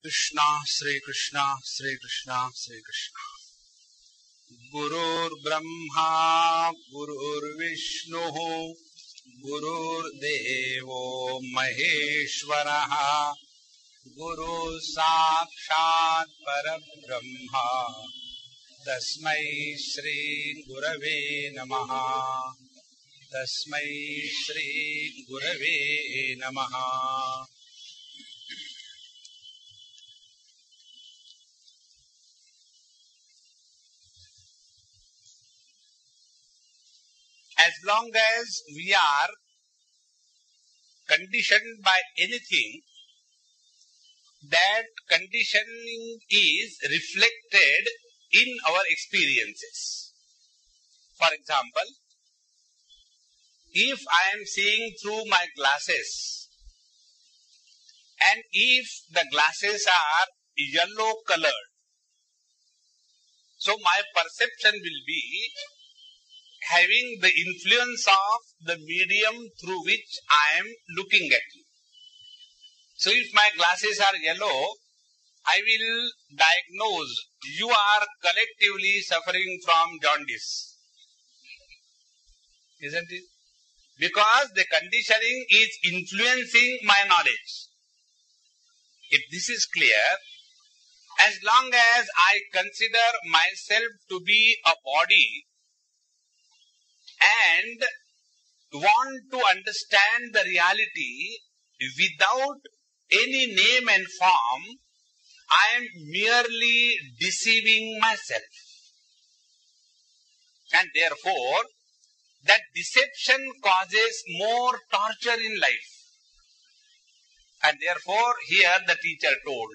Krishna, Sri Krishna, Sri Krishna, Sri Krishna. Gurur Brahma, Gurur Vishnu, Gurur Devo Maheshwaraha, Guru Sakshat Parabrahma, Tasmai Sri Gurave Namaha, Tasmai Sri Gurave Namaha. As long as we are conditioned by anything, that conditioning is reflected in our experiences. For example, if I am seeing through my glasses, and if the glasses are yellow colored, so my perception will be having the influence of the medium through which I am looking at you. So if my glasses are yellow, I will diagnose you are collectively suffering from jaundice. Isn't it? Because the conditioning is influencing my knowledge. If this is clear, as long as I consider myself to be a body and want to understand the reality without any name and form, I am merely deceiving myself. And therefore, that deception causes more torture in life. And therefore, here the teacher told,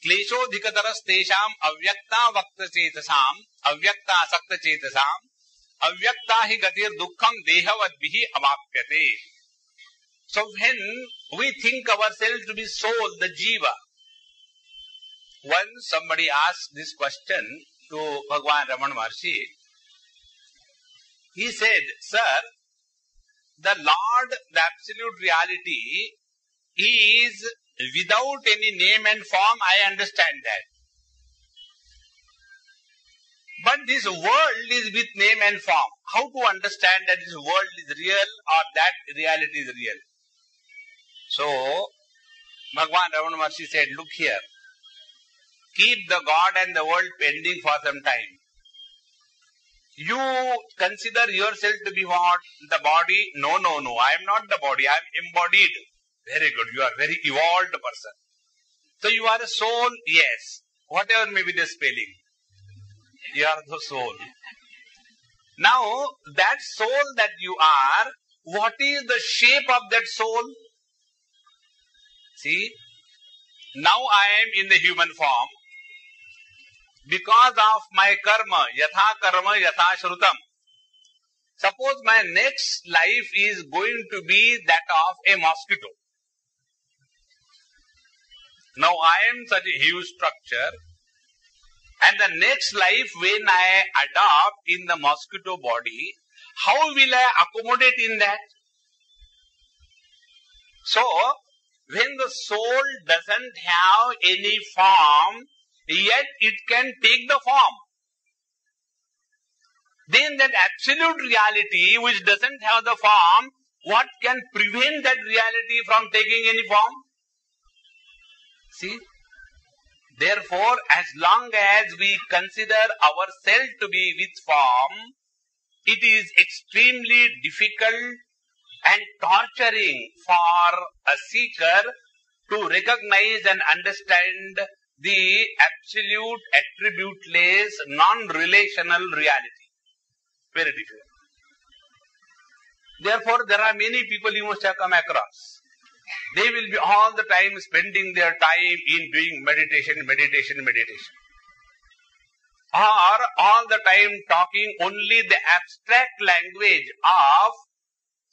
Klesho dhikataras tesham avyakta vakta chetasam avyakta asakta chetasam avyakta hi gatir dukkham dehavadvihi amapyate. So when we think ourselves to be soul, the jiva, once somebody asked this question to Bhagwan Ramana Maharshi, he said, Sir, the Lord, the absolute reality is without any name and form, I understand that. But this world is with name and form. How to understand that this world is real or that reality is real? So, Bhagwan Ramana Maharshi said, look here, keep the God and the world pending for some time. You consider yourself to be what? The body? No, I am not the body, I am embodied. Very good, you are very evolved person. So you are a soul? Yes. Whatever may be the spelling. You are the soul. Now, that soul that you are, what is the shape of that soul? See, now I am in the human form. Because of my karma, yatha shrutam. Suppose my next life is going to be that of a mosquito. Now I am such a huge structure, and the next life when I adopt in the mosquito body, how will I accommodate in that? So, when the soul doesn't have any form, yet it can take the form. Then that absolute reality which doesn't have the form, what can prevent that reality from taking any form? See? Therefore, as long as we consider ourselves to be with form, it is extremely difficult and torturing for a seeker to recognize and understand the absolute, attributeless, non-relational reality. Very difficult. Therefore, there are many people you must have come across. They will be all the time spending their time in doing meditation. Or all the time talking only the abstract language of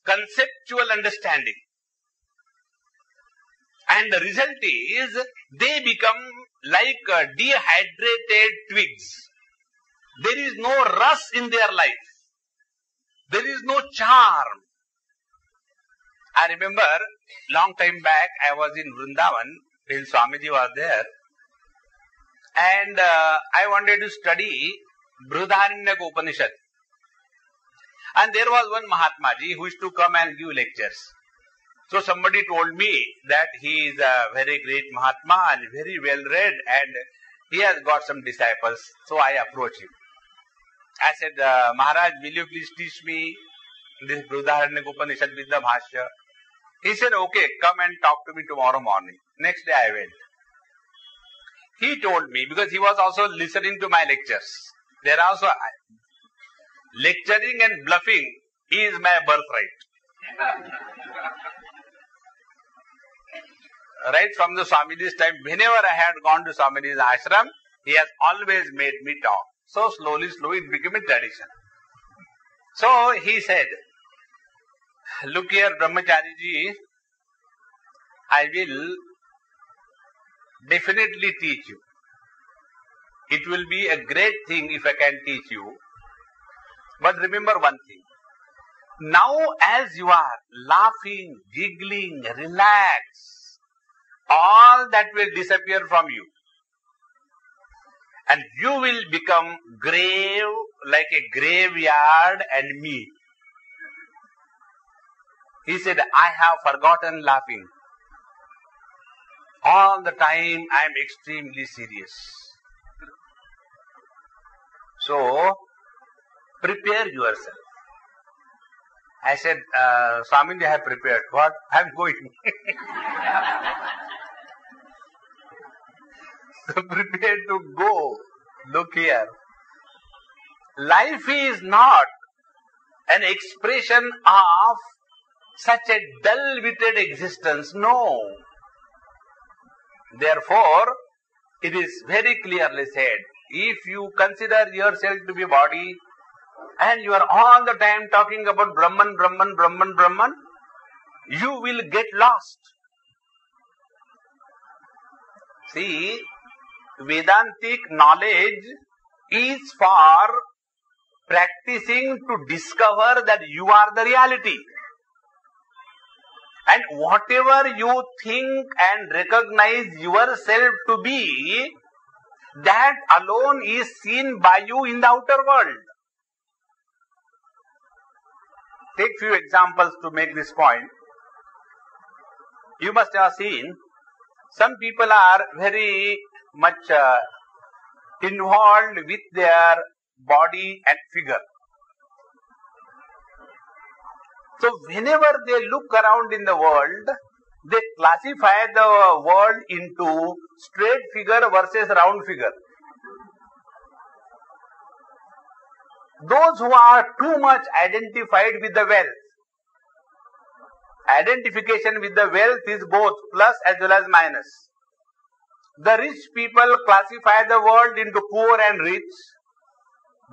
conceptual understanding. And the result is, they become like dehydrated twigs. There is no rus in their life. There is no charm. I remember long time back I was in Vrindavan when Swamiji was there, and I wanted to study Brihadaranyaka Upanishad. And there was one Mahatmaji who used to come and give lectures. So somebody told me that he is a very great Mahatma and very well read and he has got some disciples. So I approached him. I said, Maharaj, will you please teach me this Brihadaranyaka Upanishad with the Bhashya? He said, okay, come and talk to me tomorrow morning. Next day I went. He told me, because he was also listening to my lectures. There also, lecturing and bluffing is my birthright. Right from the Swamiji's time, whenever I had gone to Swamiji's ashram, he has always made me talk. So slowly it became a tradition. So he said, look here, Brahmachariji, I will definitely teach you. It will be a great thing if I can teach you. But remember one thing. Now as you are laughing, giggling, relaxed, all that will disappear from you. And you will become grave like a graveyard and me. He said, I have forgotten laughing. All the time I am extremely serious. So, prepare yourself. I said, Swamiji, I have prepared. What? I am going. So prepare to go. Look here. Life is not an expression of such a dull-witted existence. No. Therefore, it is very clearly said, if you consider yourself to be body and you are all the time talking about Brahman, Brahman, Brahman, Brahman, you will get lost. See, Vedantic knowledge is for practicing to discover that you are the reality. And whatever you think and recognize yourself to be, that alone is seen by you in the outer world. Take few examples to make this point. You must have seen, some people are very much involved with their body and figure. So whenever they look around in the world, they classify the world into straight figure versus round figure. Those who are too much identified with the wealth, identification with the wealth is both plus as well as minus. The rich people classify the world into poor and rich.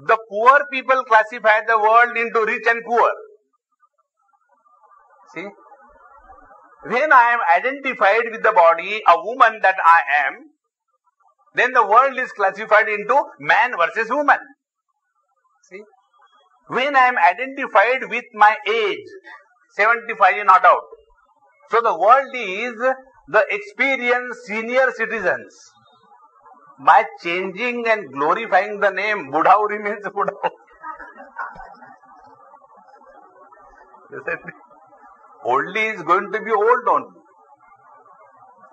The poor people classify the world into rich and poor. See? When I am identified with the body, a woman that I am, then the world is classified into man versus woman. See? When I am identified with my age, 75 is not out. So the world is the experienced senior citizens. By changing and glorifying the name, Budhau remains Budhau. Oldie is going to be old only.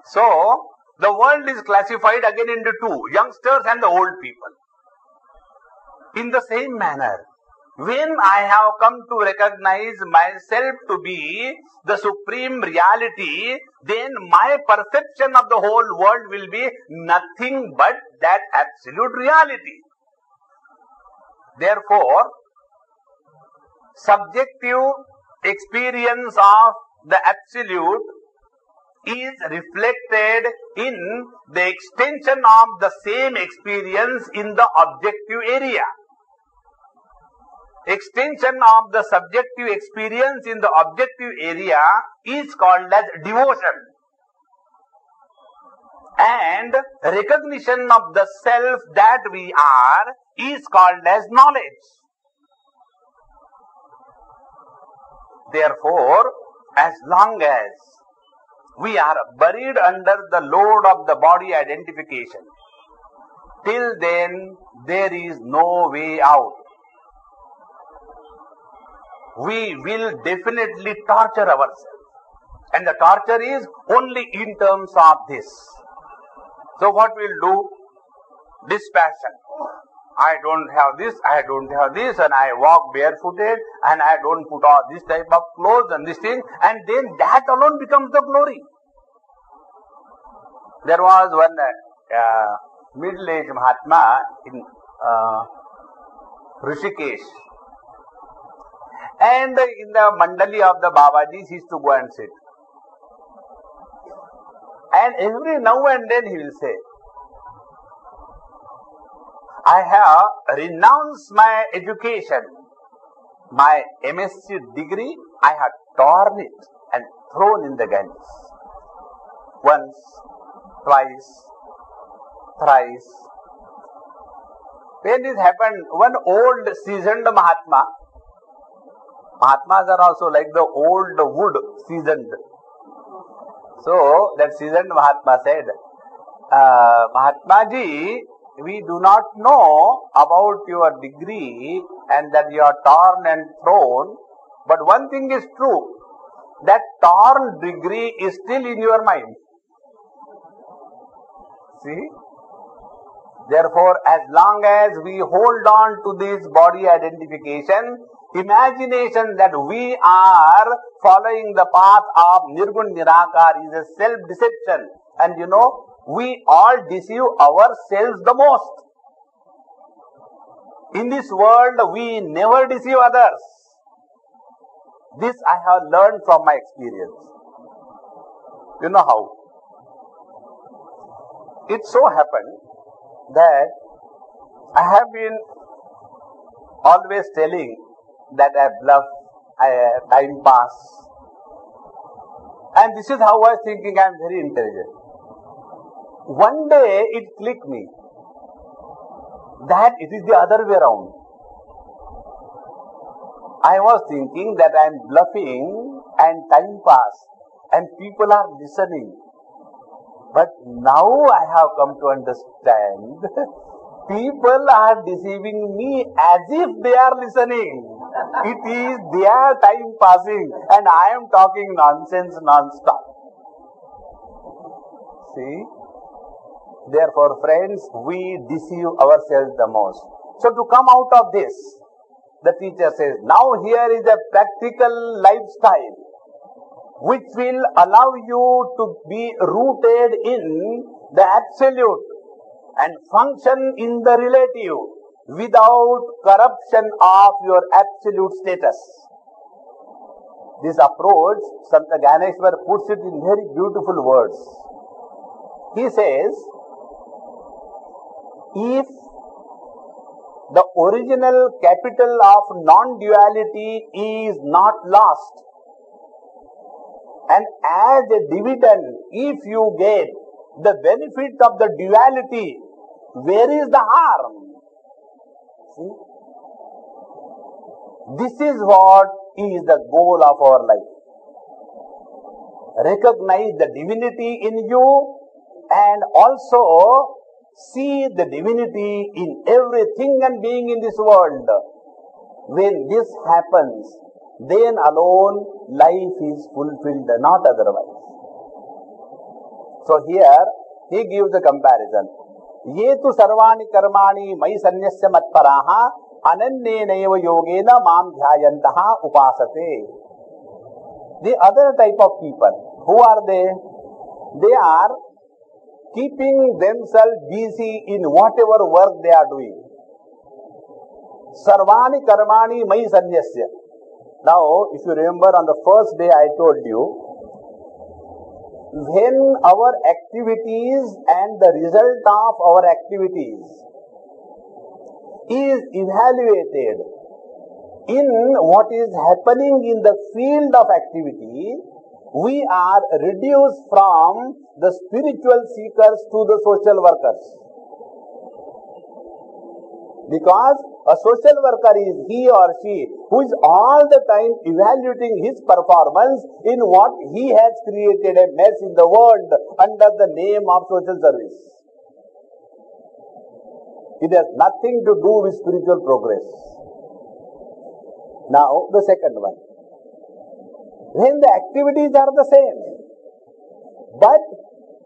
So, the world is classified again into two, youngsters and the old people. In the same manner, when I have come to recognize myself to be the supreme reality, then my perception of the whole world will be nothing but that absolute reality. Therefore, subjective experience of the absolute is reflected in the extension of the same experience in the objective area. Extension of the subjective experience in the objective area is called as devotion. And recognition of the self that we are is called as knowledge. Therefore, as long as We are buried under the load of the body identification. Till then, there is no way out. We will definitely torture ourselves. And the torture is only in terms of this. So what we'll do? Dispassion. I don't have this, I don't have this, and I walk barefooted, and I don't put all this type of clothes and this thing, and then that alone becomes the glory. There was one middle-aged Mahatma in Rishikesh, and in the mandali of the Babajis he used to go and sit. And every now and then he will say, I have renounced my education, my MSc degree, I have torn it and thrown in the Ganges. Once, twice, thrice. When this happened, one old seasoned Mahatma, Mahatmas are also like the old wood, seasoned. So, that seasoned Mahatma said, Mahatma ji, we do not know about your degree and that you are torn and thrown, but one thing is true, that torn degree is still in your mind. See? Therefore, as long as we hold on to this body identification, imagination that we are following the path of Nirgun Nirakar is a self-deception. And you know, we all deceive ourselves the most. In this world, we never deceive others. This I have learned from my experience. You know how? It so happened that I have been always telling that I bluff, I time pass. And this is how I was thinking I am very intelligent. One day it clicked me that it is the other way around. I was thinking that I am bluffing and time pass and people are listening. But now I have come to understand people are deceiving me as if they are listening. It is their time passing and I am talking nonsense non-stop. See? Therefore, friends, we deceive ourselves the most. So to come out of this, the teacher says, now here is a practical lifestyle which will allow you to be rooted in the absolute and function in the relative without corruption of your absolute status. This approach, Sant Gyaneshwar puts it in very beautiful words. He says, if the original capital of non-duality is not lost, and as a dividend, if you get the benefit of the duality, where is the harm? See? This is what is the goal of our life. Recognize the divinity in you and also see the divinity in everything and being in this world. When this happens, then alone life is fulfilled, not otherwise. So here he gives a comparison. Ye tu sarvani karmani mai sanyasya matparaha anannenaiva yogena mam dhyayantaha upasate. The other type of people, who are they? They are keeping themselves busy in whatever work they are doing. Sarvani karmani mai sanyasya. Now, if you remember on the first day I told you, when our activities and the result of our activities is evaluated in what is happening in the field of activity, we are reduced from the spiritual seekers to the social workers. Because a social worker is he or she who is all the time evaluating his performance in what he has created a mess in the world under the name of social service. It has nothing to do with spiritual progress. Now, the second one. When the activities are the same, but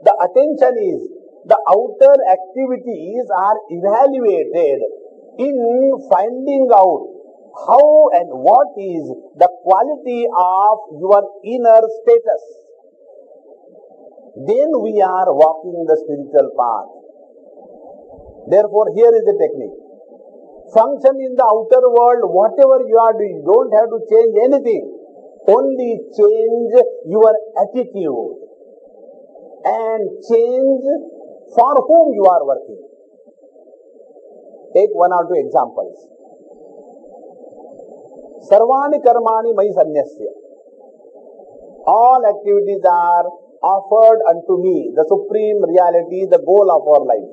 the attention is, the outer activities are evaluated in finding out how and what is the quality of your inner status, then we are walking the spiritual path. Therefore, here is the technique. Function in the outer world, whatever you are doing, you don't have to change anything. Only change your attitude and change for whom you are working. Take one or two examples. Sarvani karmani mai sanyasya. All activities are offered unto me, the supreme reality, the goal of our life.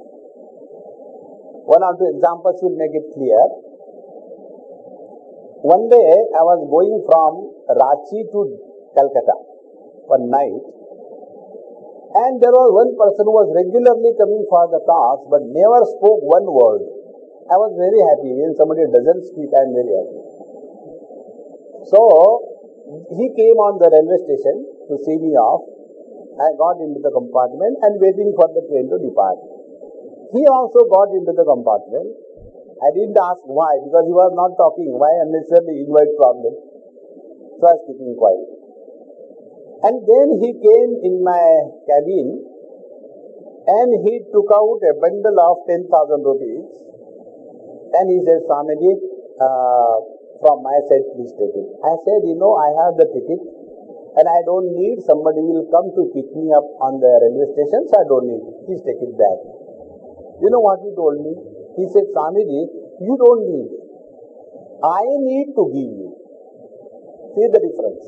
One or two examples will make it clear. One day I was going from Ranchi to Calcutta one night, and there was one person who was regularly coming for the talks but never spoke one word. I was very happy. When somebody doesn't speak, I am very happy. So he came on the railway station to see me off. I got into the compartment and waiting for the train to depart. He also got into the compartment. I didn't ask why, because he was not talking. Why unnecessarily invite problem? So I was keeping quiet. And then he came in my cabin and he took out a bundle of 10,000 rupees and he said, Swamiji, from my side, please take it. I said, I have the ticket and I don't need, somebody will come to pick me up on the railway station, so I don't need it. Please take it back. You know what he told me? He said, Swamiji, you don't need it. I need to give you. See the difference.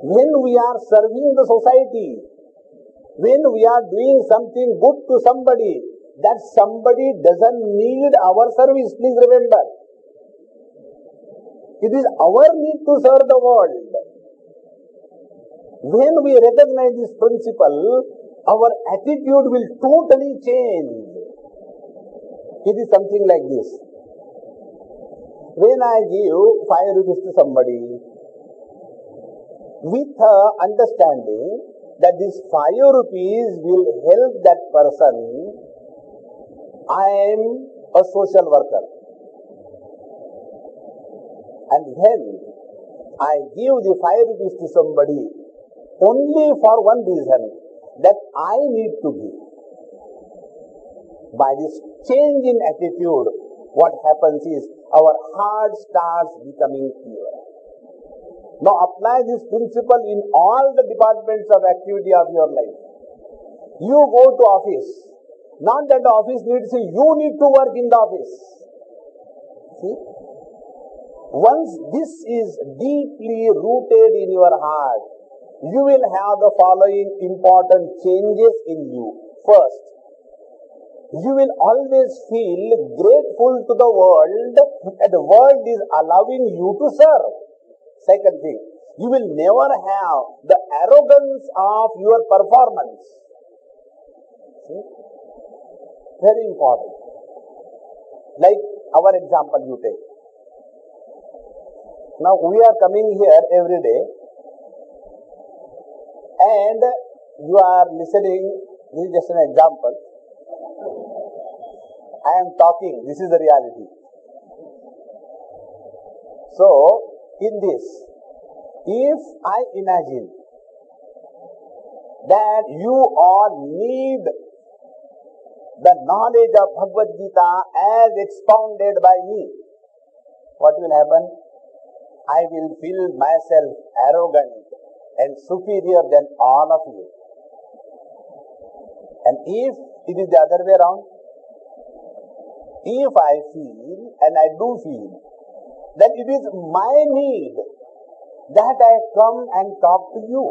When we are serving the society, when we are doing something good to somebody, that somebody doesn't need our service, please remember. It is our need to serve the world. When we recognize this principle, our attitude will totally change. It is something like this. When I give 5 rupees to somebody, with understanding that this 5 rupees will help that person, I am a social worker. And when I give the 5 rupees to somebody, only for one reason, that I need to give. By this change in attitude, what happens is our heart starts becoming clear. Now apply this principle in all the departments of activity of your life. You go to office. Not that the office needs you, you need to work in the office. See? Once this is deeply rooted in your heart, you will have the following important changes in you. First, you will always feel grateful to the world that the world is allowing you to serve. Second thing, you will never have the arrogance of your performance. See? Very important. Like our example you take. Now we are coming here every day and you are listening. This is just an example. I am talking. This is the reality. So, in this, if I imagine that you all need the knowledge of Bhagavad Gita as expounded by me, what will happen? I will feel myself arrogant and superior than all of you. And if it is the other way around, if I feel, and I do feel, that it is my need that I come and talk to you.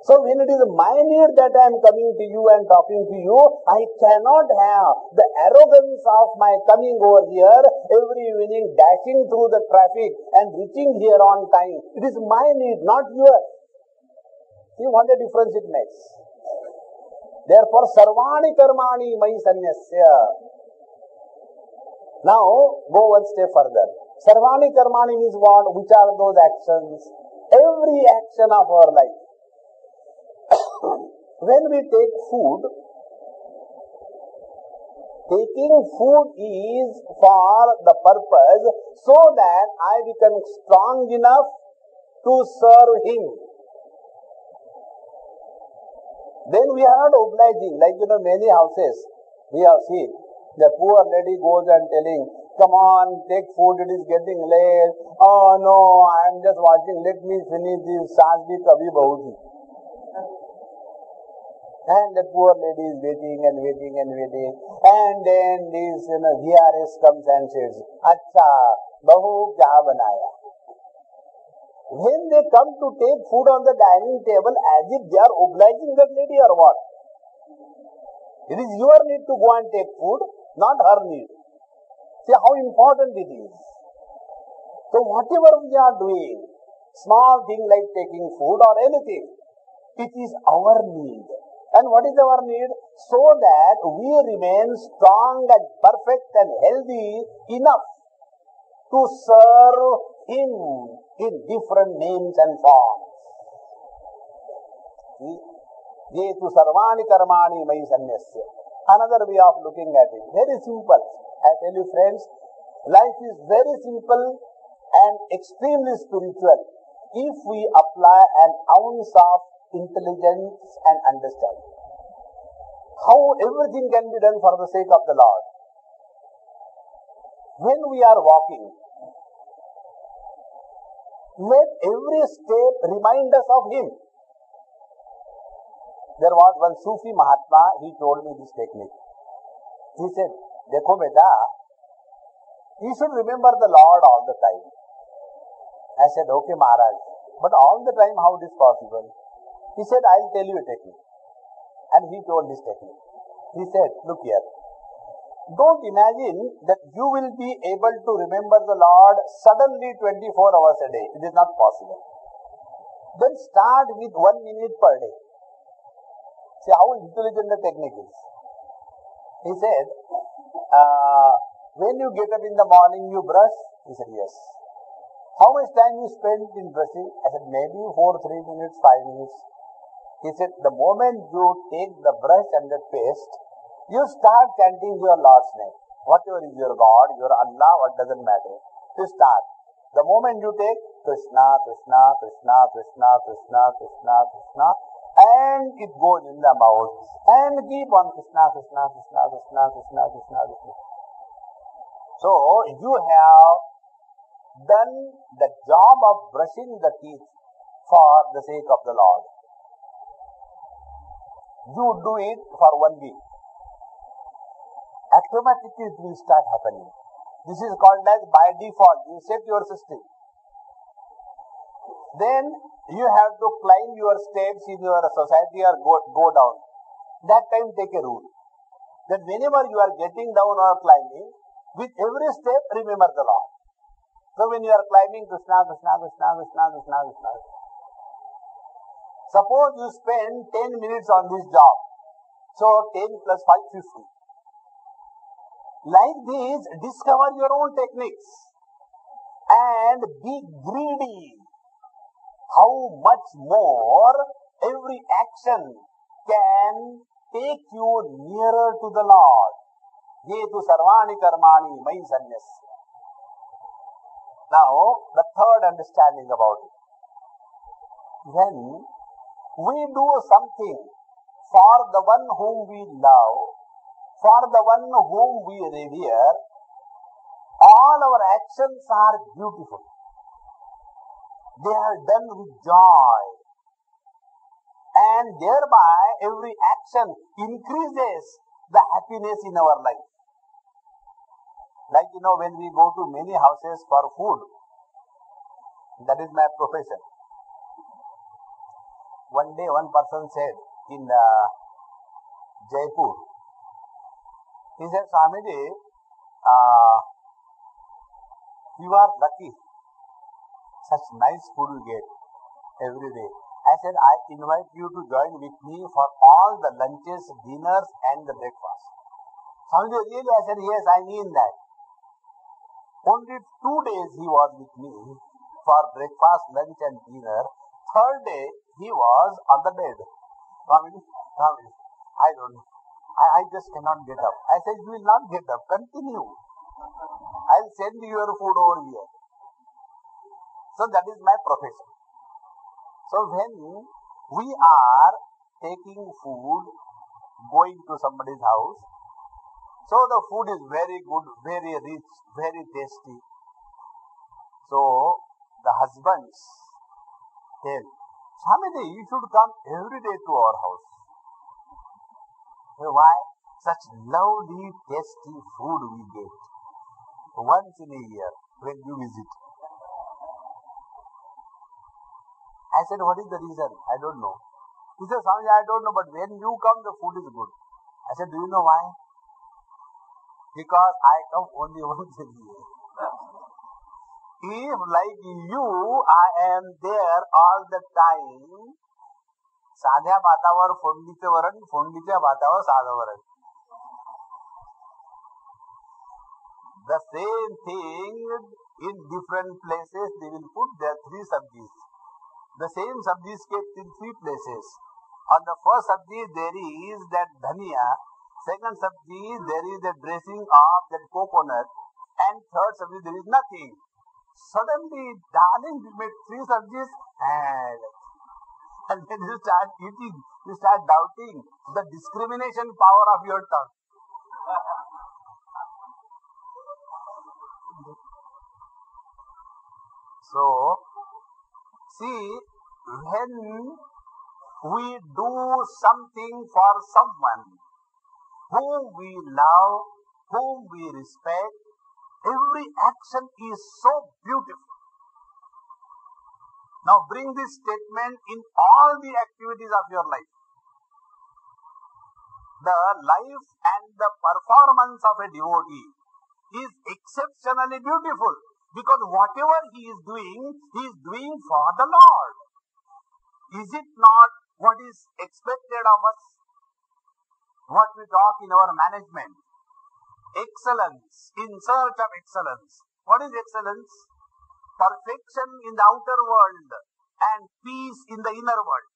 So So when it is my need that I am coming to you and talking to you, I cannot have the arrogance of my coming over here every evening, dashing through the traffic and reaching here on time. It is my need, not yours. See what a difference it makes. Therefore, sarvani karmani mai sanyasya. Now, go one step further. Sarvani karmani means what? Which are those actions? Every action of our life. When we take food, taking food is for the purpose so that I become strong enough to serve him. Then we are not obliging, like many houses we have seen. The poor lady goes and telling, come on, take food, it is getting late. Oh no, I am just watching, let me finish this, saas bhi kabhi bahuti. And the poor lady is waiting and waiting and waiting. And then this VRS comes and says, Acha, bahu kya banaya? When they come to take food on the dining table, as if they are obliging that lady or what? It is your need to go and take food, not her need. See how important it is. So whatever we are doing, small thing like taking food or anything, it is our need. And what is our need? So that we remain strong and perfect and healthy enough to serve him in different names and forms. Jetu sarvani karmani mai sanyasya. Another way of looking at it. Very simple. I tell you friends, life is very simple and extremely spiritual if we apply an ounce of intelligence and understanding. How everything can be done for the sake of the Lord. When we are walking, let every step remind us of him. There was one Sufi Mahatma, he told me this technique. He said, Dekho beta, you should remember the Lord all the time. I said, okay Maharaj, but all the time how it is possible? He said, I'll tell you a technique. And he told this technique. He said, look here, don't imagine that you will be able to remember the Lord suddenly 24 hours a day. It is not possible. Then start with 1 minute per day. See how intelligent the technique is. He said, when you get up in the morning, you brush? He said, yes. How much time you spend in brushing? I said, maybe 3 minutes, 5 minutes. He said, the moment you take the brush and the paste, you start chanting your Lord's name. Whatever is your God, your Allah, what doesn't matter. You start. The moment you take Krishna, Krishna, Krishna, Krishna, Krishna, Krishna, Krishna, and it goes in the mouth. And keep on Krishna, Krishna, Krishna, Krishna, Krishna, Krishna, Krishna. So, you have done the job of brushing the teeth for the sake of the Lord. You do it for 1 week. Automatically it will start happening. This is called as by default. You set your system. Then you have to climb your steps in your society or go down. That time take a rule. That whenever you are getting down or climbing, with every step remember the Lord. So when you are climbing, Krishna, Krishna, Krishna, Krishna, Krishna, Krishna. Suppose you spend 10 minutes on this job. So 10 plus 5, 50. Like this, discover your own techniques and be greedy. How much more every action can take you nearer to the Lord. Jetu sarvani karmani mai sanyasya. Now, the third understanding about it. When we do something for the one whom we love, for the one whom we revere, all our actions are beautiful. They are done with joy. And thereby every action increases the happiness in our life. Like when we go to many houses for food, that is my profession. One day one person said in Jaipur, he said, Swamiji, you are lucky. Such nice food you get every day. I said, I invite you to join with me for all the lunches, dinners and the breakfast. Swamiji, really? I said, yes, I mean that. Only 2 days he was with me for breakfast, lunch and dinner. Third day, he was on the bed. Swamiji, I don't know. I just cannot get up. I said, you will not get up. Continue. I'll send you your food over here. So that is my profession. So when we are taking food, going to somebody's house, so the food is very good, very rich, very tasty. So the husbands tell, Swamiji, you should come every day to our house. Why? Such lovely, tasty food we get once in a year when you visit. I said, what is the reason? I don't know. He said, Swamiji, I don't know, but when you come, the food is good. I said, do you know why? Because I come only once a year. If like you, I am there all the time, साध्या भातावर फोडणीचे वरण, फोडणीच्या भातावर साधं वरण. The same thing in different places they will put their 3 sabjis. The same sabjis kept in 3 places. On the first sabji there is that dhania, second sabji there is the dressing of that coconut, and third sabji there is nothing. Suddenly, darling, you make 3 sabjis and when you start eating, you start doubting the discrimination power of your tongue. So, see, when we do something for someone whom we love, whom we respect, every action is so beautiful. Now bring this statement in all the activities of your life. The life and the performance of a devotee is exceptionally beautiful because whatever he is doing for the Lord. Is it not what is expected of us? What we talk in our management. Excellence, in search of excellence. What is excellence? Perfection in the outer world and peace in the inner world.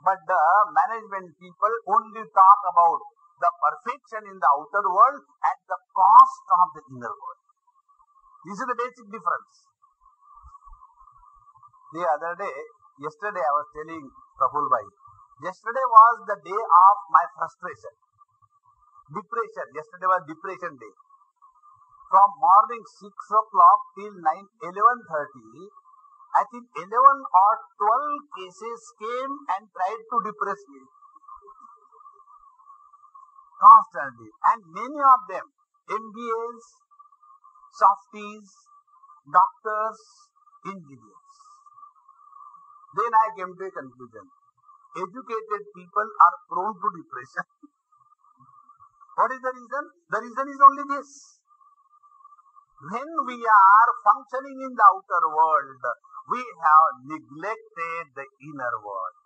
But the management people only talk about the perfection in the outer world at the cost of the inner world. This is the basic difference. The other day, yesterday I was telling Prabhul Bhai, yesterday was the day of my frustration. Depression. Yesterday was depression day. From morning 6 o'clock till 11:30, I think 11 or 12 cases came and tried to depress me. Constantly. And many of them, MBAs, softies, doctors, engineers. Then I came to a conclusion. Educated people are prone to depression. What is the reason? The reason is only this. When we are functioning in the outer world, we have neglected the inner world.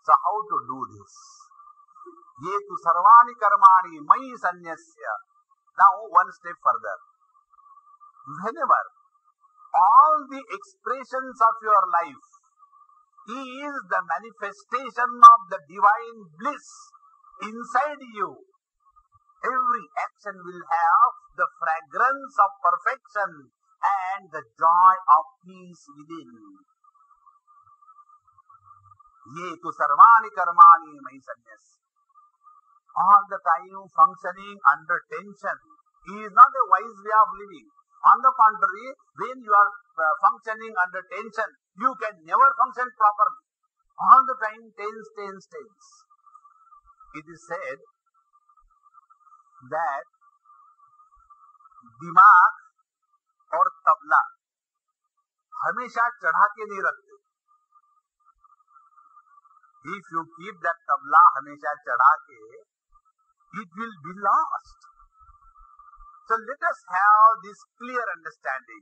So how to do this? Ye tu sarvani karmani mai sanyasya. Now one step further. Whenever all the expressions of your life is the manifestation of the divine bliss inside you, every action will have the fragrance of perfection and the joy of peace within. Ye tu sarvani karmani mai sanyas. All the time functioning under tension is not a wise way of living. On the contrary, when you are functioning under tension, you can never function properly. All the time tense. It is said that दिमाग और तबला हमेशा चढ़ा के नहीं रखते. If you keep that tabla हमेशा चढ़ा के, it will be lost. So let us have this clear understanding.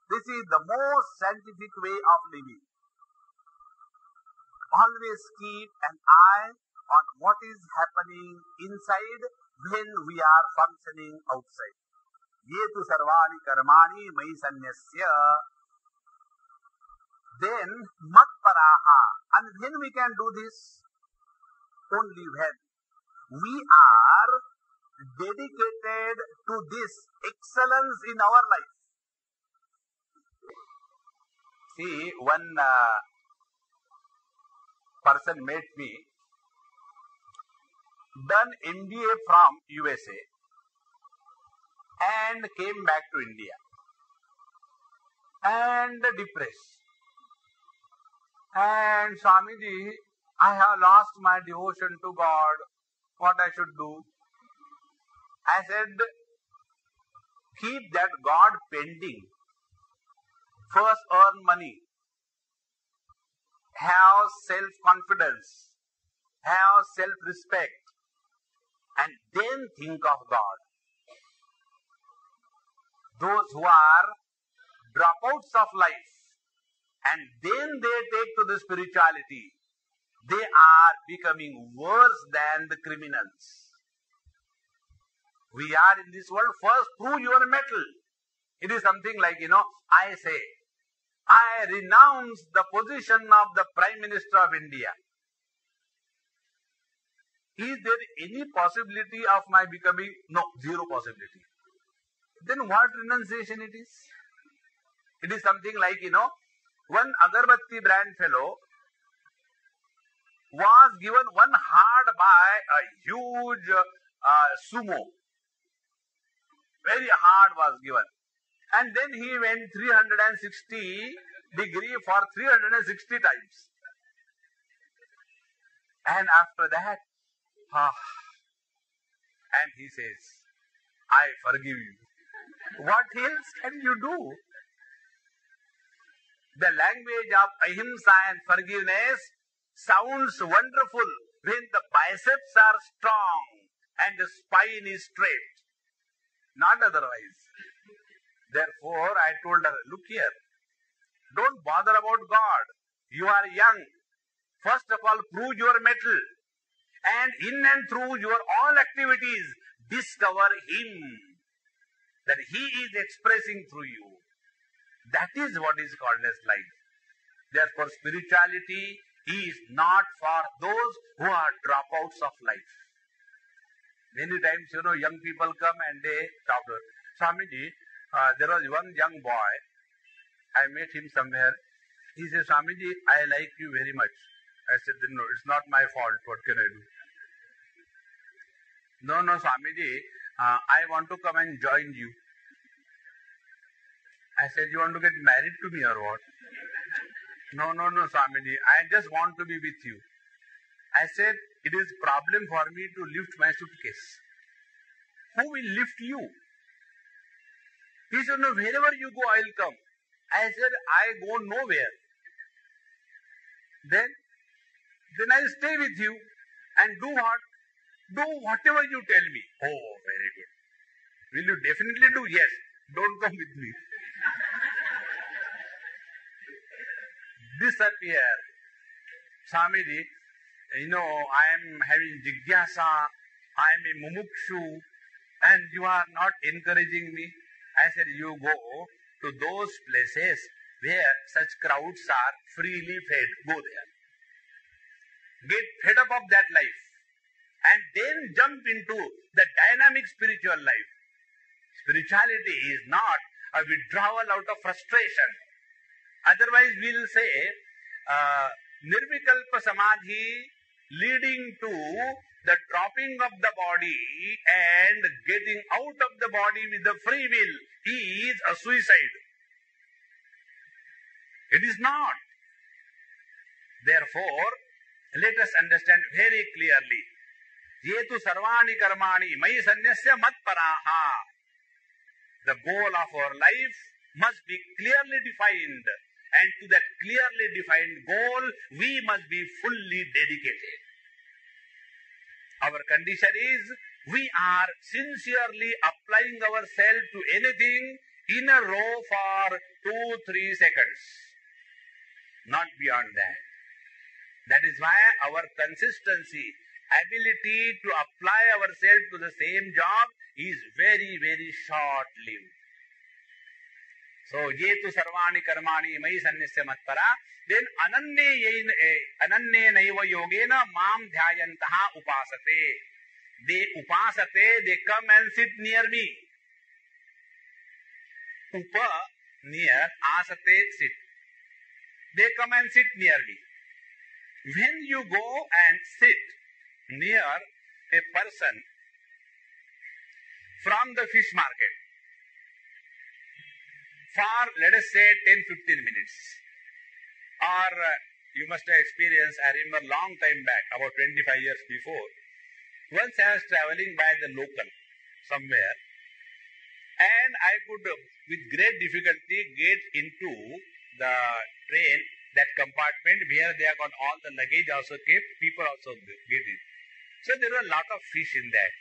This is the most scientific way of living. Always keep an eye on what is happening inside when we are functioning outside. Ye tu sarvani karmani mayi sanyasya. Then mat paraha. And when we can do this? Only when we are dedicated to this excellence in our life. See, one person met me, done MBA from USA and came back to India and depressed. And Swamiji, I have lost my devotion to God. What I should do? I said, keep that God pending. First earn money. Have self-confidence. Have self-respect. And then think of God. Those who are dropouts of life and then they take to the spirituality, they are becoming worse than the criminals. We are in this world, first prove your mettle. It is something like, I say, I renounce the position of the Prime Minister of India. Is there any possibility of my becoming? No, zero possibility. Then what renunciation it is? It is something like, one agarbatti brand fellow was given one heart by a huge sumo. Very hard was given. And then he went 360 degree for 360 times. And after that, and he says, I forgive you. What else can you do? The language of ahimsa and forgiveness sounds wonderful when the biceps are strong and the spine is straight. Not otherwise. Therefore, I told her, look here, don't bother about God. You are young. First of all, prove your mettle. And in and through your all activities, discover Him. That He is expressing through you. That is what is called as life. Therefore, spirituality is not for those who are dropouts of life. Many times, young people come and they talk to us. Swamiji, there was one young boy. I met him somewhere. He said, Swamiji, I like you very much. I said, no, it's not my fault. What can I do? No, Swamiji, I want to come and join you. I said, you want to get married to me or what? No, Swamiji, I just want to be with you. I said, it is a problem for me to lift my suitcase. Who will lift you? He said, no, wherever you go, I will come. I said, I go nowhere. Then I will stay with you and do what? Do whatever you tell me. Oh, very good. Will you definitely do? Yes. Don't come with me. Disappear. Swamiji, I am having jigyasa, I am a mumukshu, and you are not encouraging me. I said, you go to those places where such crowds are freely fed. Go there. Get fed up of that life. And then jump into the dynamic spiritual life. Spirituality is not a withdrawal out of frustration. Otherwise we will say, Nirvikalpa Samadhi leading to the dropping of the body and getting out of the body with the free will is a suicide. It is not. Therefore, let us understand very clearly. Yetu sarvani karmani mayi sanyasya mat paraha. The goal of our life must be clearly defined and to that clearly defined goal, we must be fully dedicated. Our condition is, we are sincerely applying ourselves to anything in a row for 2-3 seconds. Not beyond that. That is why our consistency, ability to apply ourselves to the same job is very, very short-lived. So, ye tu sarvani karmani mayi sannasya matpara, then ananne naiva yogena mam dhyayantaha upasate. They upasate, they come and sit near me. Upa, near, asate, sit. They come and sit near me. When you go and sit near a person from the fish market for, let us say, 10-15 minutes, or you must have experienced, I remember long time back, about 25 years before, once I was travelling by the local somewhere, and I could, with great difficulty, get into the train, that compartment where they have got all the luggage also kept, people also get in. So there were a lot of fish in that.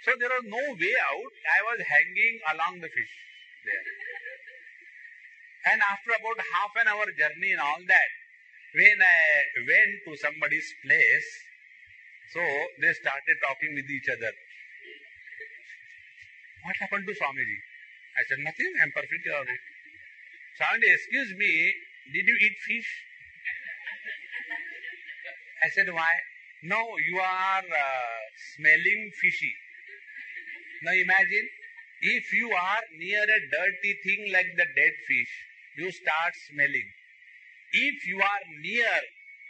So there was no way out. I was hanging along the fish there. And after about half an hour journey and all that, when I went to somebody's place, so they started talking with each other. What happened to Swamiji? I said, nothing, I am perfectly all right. Swamiji, excuse me, did you eat fish? I said, why? No, you are smelling fishy. Now imagine, if you are near a dirty thing like the dead fish, you start smelling. If you are near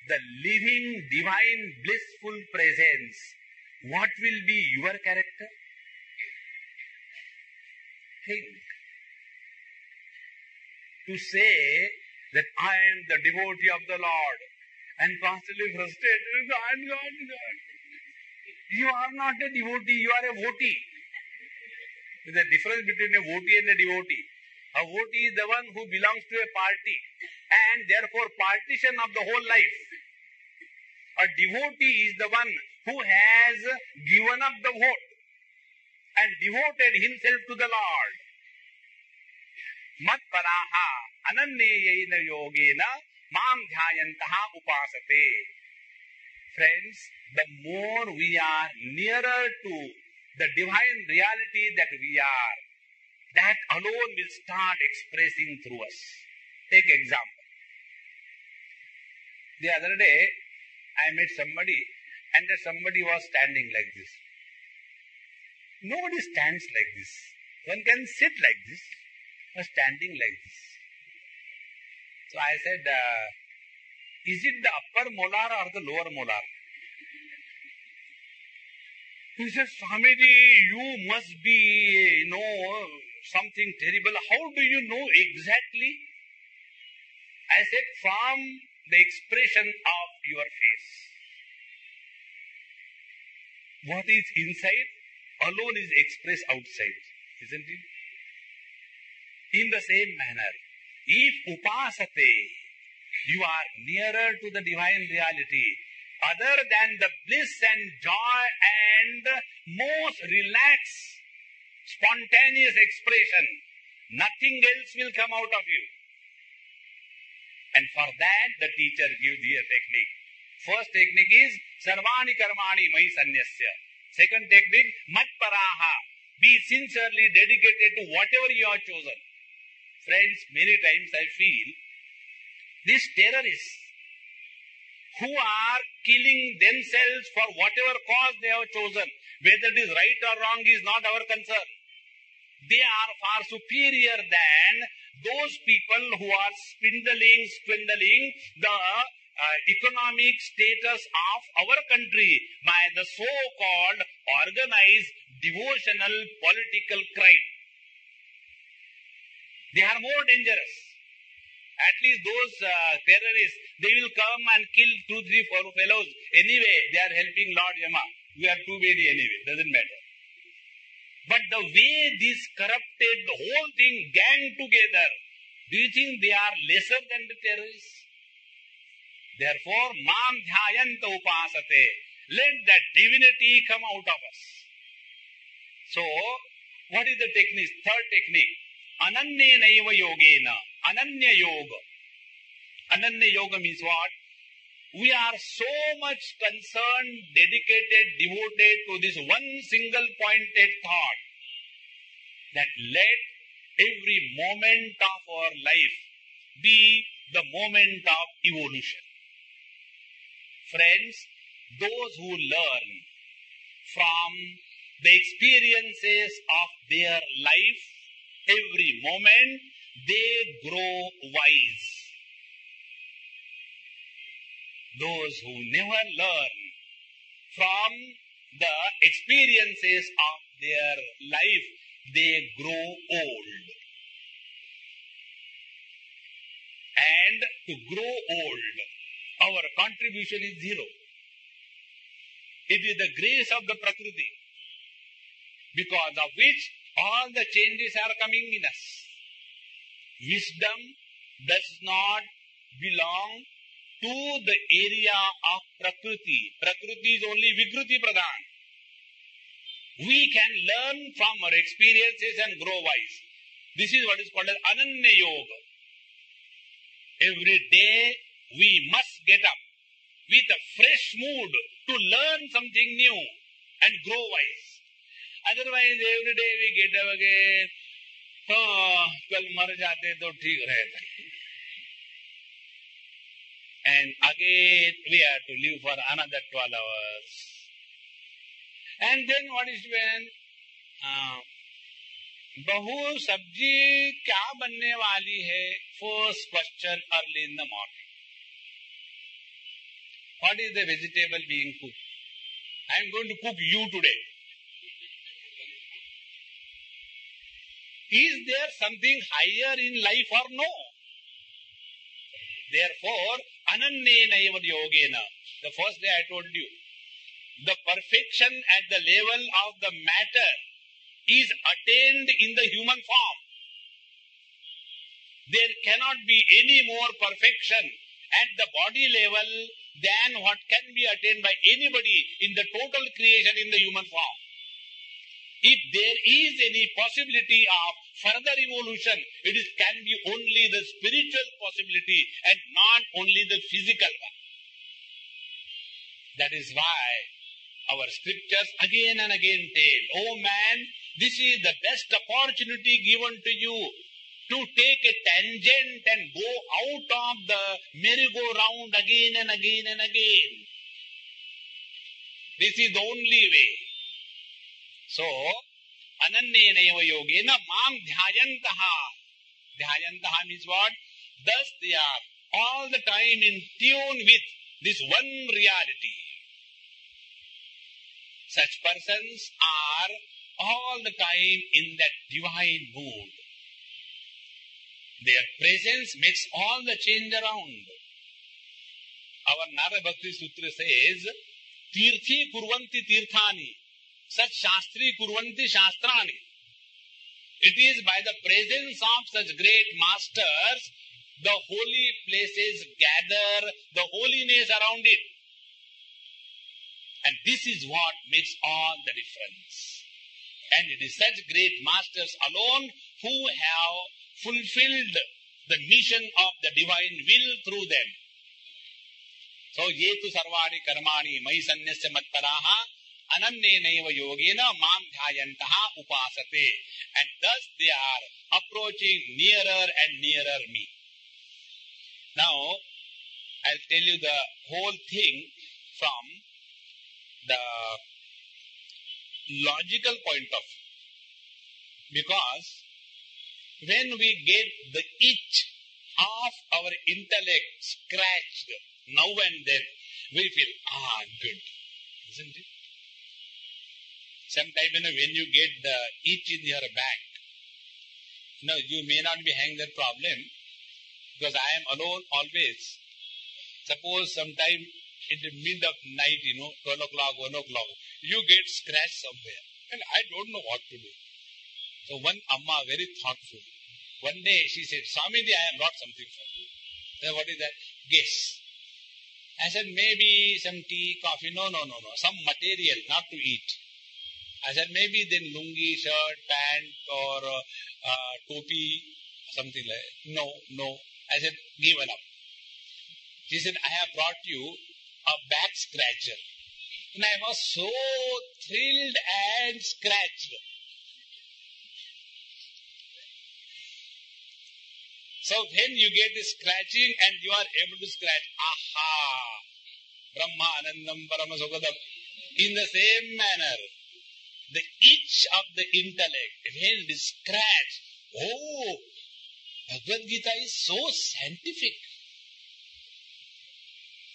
the living, divine, blissful presence, what will be your character? Think. To say that I am the devotee of the Lord and constantly frustrated, God. You are not a devotee, you are a votee. There is a difference between a votee and a devotee. A votee is the one who belongs to a party and therefore partition of the whole life. A devotee is the one who has given up the vote and devoted himself to the Lord. Mat paraha ananneyena yogena mam dhyayantaha upasate. Friends, the more we are nearer to the divine reality that we are, that alone will start expressing through us. Take example. The other day, I met somebody and that somebody was standing like this. Nobody stands like this. One can sit like this, or standing like this. So I said, is it the upper molar or the lower molar? He said, Swamiji, you must be, something terrible. How do you know exactly? I said, from the expression of your face. What is inside alone is expressed outside, isn't it? In the same manner, if upasate, you are nearer to the divine reality, other than the bliss and joy and most relaxed, spontaneous expression, nothing else will come out of you. And for that, the teacher gives here technique. First technique is sarvani karmani mayi sannasya. Second technique, mat paraha. Be sincerely dedicated to whatever you have chosen. Friends, many times I feel these terrorists who are killing themselves for whatever cause they have chosen, whether it is right or wrong is not our concern. They are far superior than those people who are swindling the economic status of our country by the so-called organized devotional political crime. They are more dangerous. At least those terrorists, they will come and kill 2, 3, 4 fellows. Anyway, they are helping Lord Yama. We are too many anyway, doesn't matter. But the way this corrupted the whole thing, gang together, Do you think they are lesser than the terrorists? Therefore, mam dhyayanta upasate. Let that divinity come out of us. So, what is the technique? Third technique. Ananya naiva yogena. Ananya yoga. Ananya yoga means what? We are so much concerned, dedicated, devoted to this one single pointed thought that let every moment of our life be the moment of evolution. Friends, those who learn from the experiences of their life, every moment, they grow wise. Those who never learn from the experiences of their life, they grow old. And to grow old, our contribution is zero. It is the grace of the Prakriti, because of which all the changes are coming in us. Wisdom does not belong to the area of Prakriti. Prakriti is only Vikruti Pradhan. We can learn from our experiences and grow wise. This is what is called as Ananya Yoga. Every day we must get up with a fresh mood to learn something new and grow wise. Otherwise, every day we get up again, कल मर जाते तो ठीक रहता. And again we have to live for another 12 hours. And then what is when? बहु सब्जी क्या बनने वाली है? First question early in the morning. What is the vegetable being cooked? I am going to cook you today. Is there something higher in life or no? Therefore, anannena eva yogena. The first day I told you, the perfection at the level of the matter is attained in the human form. There cannot be any more perfection at the body level than what can be attained by anybody in the total creation in the human form. If there is any possibility of further evolution, it can be only the spiritual possibility and not only the physical one. That is why our scriptures again and again tell, oh man, this is the best opportunity given to you to take a tangent and go out of the merry-go-round again and again and again. This is the only way. So, anannena eva yogena mam dhyayantaha. Dhyayantaha means what? Thus they are all the time in tune with this one reality. Such persons are all the time in that divine mood. Their presence makes all the change around. Our Nara Bhakti Sutra says, Tirthi kurvanti tirthani, such shastri kurvanti shastrani. It is by the presence of such great masters, the holy places gather the holiness around it. And this is what makes all the difference. And it is such great masters alone who have fulfilled the mission of the divine will through them. So, yetu sarvani karmani mai sanyasya matparaha anannenaiva yogena mam dhyayantaha upasate. And thus they are approaching nearer and nearer me. Now, I'll tell you the whole thing from the logical point of view. Because when we get the itch of our intellect scratched now and then, we feel, good. Isn't it? Sometimes, when you get the itch in your back, you may not be having that problem, because I am alone always. Suppose sometime in the mid of night, 12 o'clock, 1 o'clock, you get scratched somewhere, and I don't know what to do. So one Amma, very thoughtful, One day she said, Swamiji, I have brought something for you. I said, what is that? Guess. I said, maybe some tea, coffee. No. Some material, not to eat. I said, maybe then lungi, shirt, pant, or topi, something like that. No. I said, given up. She said, I have brought you a back scratcher. And I was so thrilled and scratched. So when you get the scratching and you are able to scratch, aha, Brahma Anandam Parama Sugadam. In the same manner, the itch of the intellect, when it is scratched, oh, Bhagavad Gita is so scientific.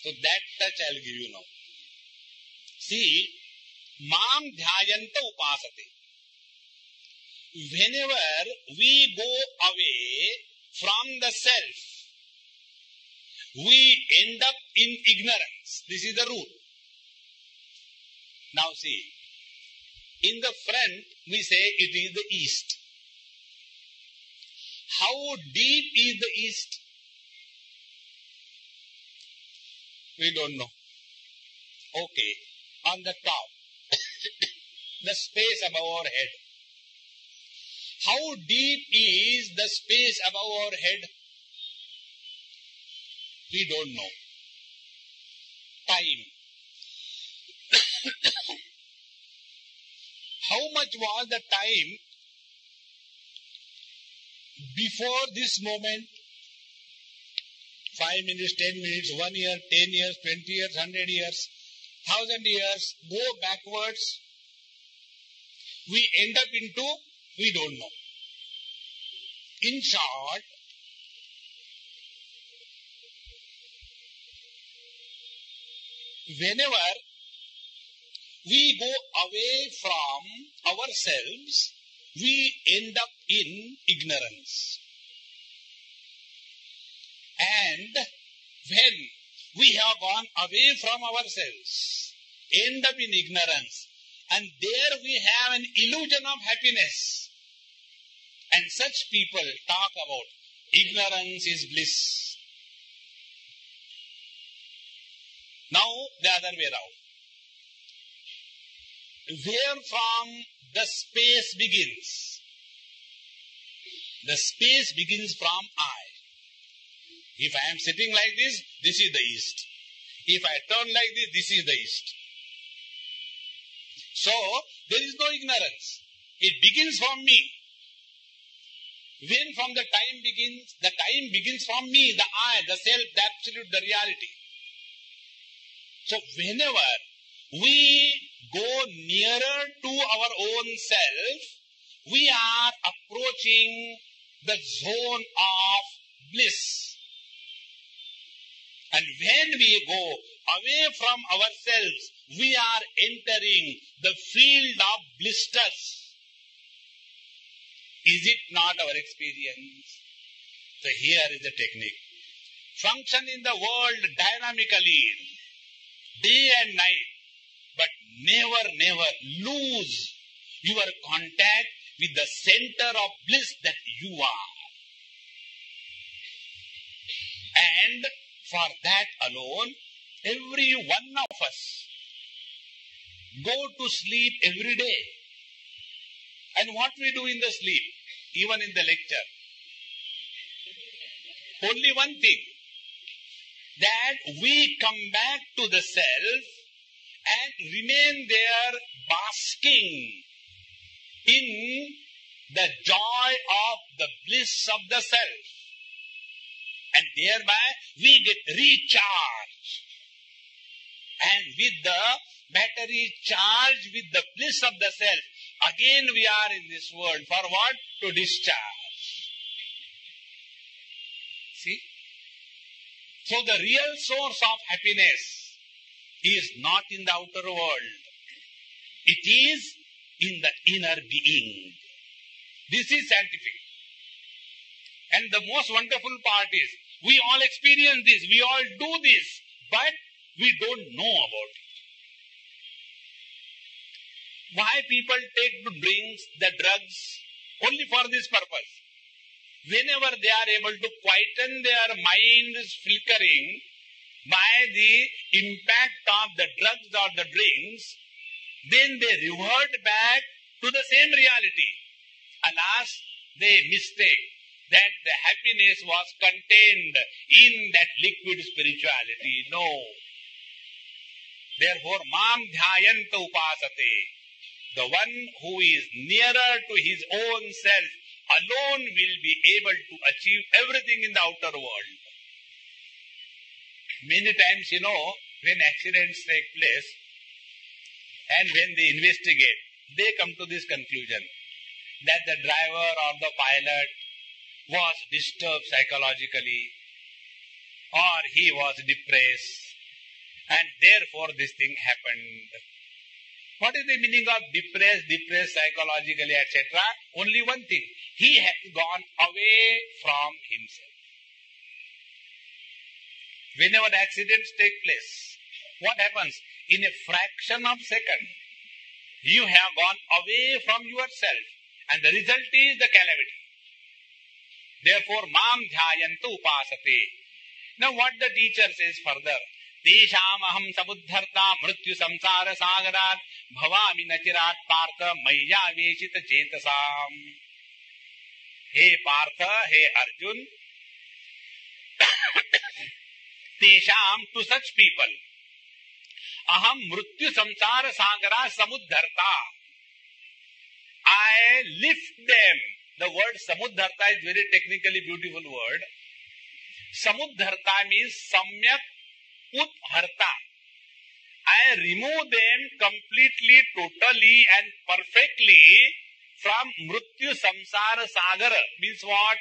So that touch I will give you now. See, Mam Dhyayanta Upasate. Whenever we go away from the self, we end up in ignorance. This is the rule. Now see, in the front we say it is the east. How deep is the east? We don't know. Okay, on the top, the space above our head. How deep is the space above our head? We don't know. Time. How much was the time before this moment? 5 minutes, 10 minutes, 1 year, 10 years, 20 years, 100 years, 1000 years, go backwards. We end up into, we don't know. In short, whenever we go away from ourselves, we end up in ignorance. And when we have gone away from ourselves, end up in ignorance, and there we have an illusion of happiness. And such people talk about ignorance is bliss. Now the other way around. Where from the space begins? The space begins from I. If I am sitting like this, this is the east. If I turn like this, this is the east. So, there is no ignorance. It begins from me. When from the time begins from me, the I, the self, the absolute, the reality. So, whenever we go nearer to our own self, we are approaching the zone of bliss. And when we go away from ourselves, we are entering the field of blisters. Is it not our experience? So here is the technique. Function in the world dynamically, day and night, but never lose your contact with the center of bliss that you are. And for that alone, every one of us go to sleep every day. And what we do in the sleep, even in the lecture? Only one thing, that we come back to the self and remain there basking in the joy of the bliss of the self. And thereby we get recharged. And with the battery charged with the bliss of the self, again we are in this world. For what? To discharge. See? So the real source of happiness is not in the outer world. It is in the inner being. This is scientific. And the most wonderful part is, we all experience this, we all do this, but we don't know about it. Why people take to drinks, the drugs, only for this purpose. whenever they are able to quieten their minds flickering by the impact of the drugs or the drinks, then they revert back to the same reality. Alas, they mistake that the happiness was contained in that liquid spirituality. No. Therefore, mam dhyayanta upasate. The one who is nearer to his own self alone will be able to achieve everything in the outer world. Many times, when accidents take place and when they investigate, they come to this conclusion that the driver or the pilot was disturbed psychologically or he was depressed and therefore this thing happened. What is the meaning of depressed psychologically, etc.? Only one thing. He has gone away from himself. Whenever accidents take place, what happens? In a fraction of a second, you have gone away from yourself and the result is the calamity. Therefore, mam dhyayanta upasate. Now what the teacher says further, Tesham aham sabuddharta mrityu samsara sagarat bhavami nachirat partha maya veshita chetasam. Hey Partha, hey Arjun, Tesham, to such people, aham mrityu samsara sagara samuddharta. I lift them. The word samuddharta is very technically beautiful word. Samuddharta means samyak utharta. I remove them completely, totally and perfectly from mrityu samsara sagara. Means what?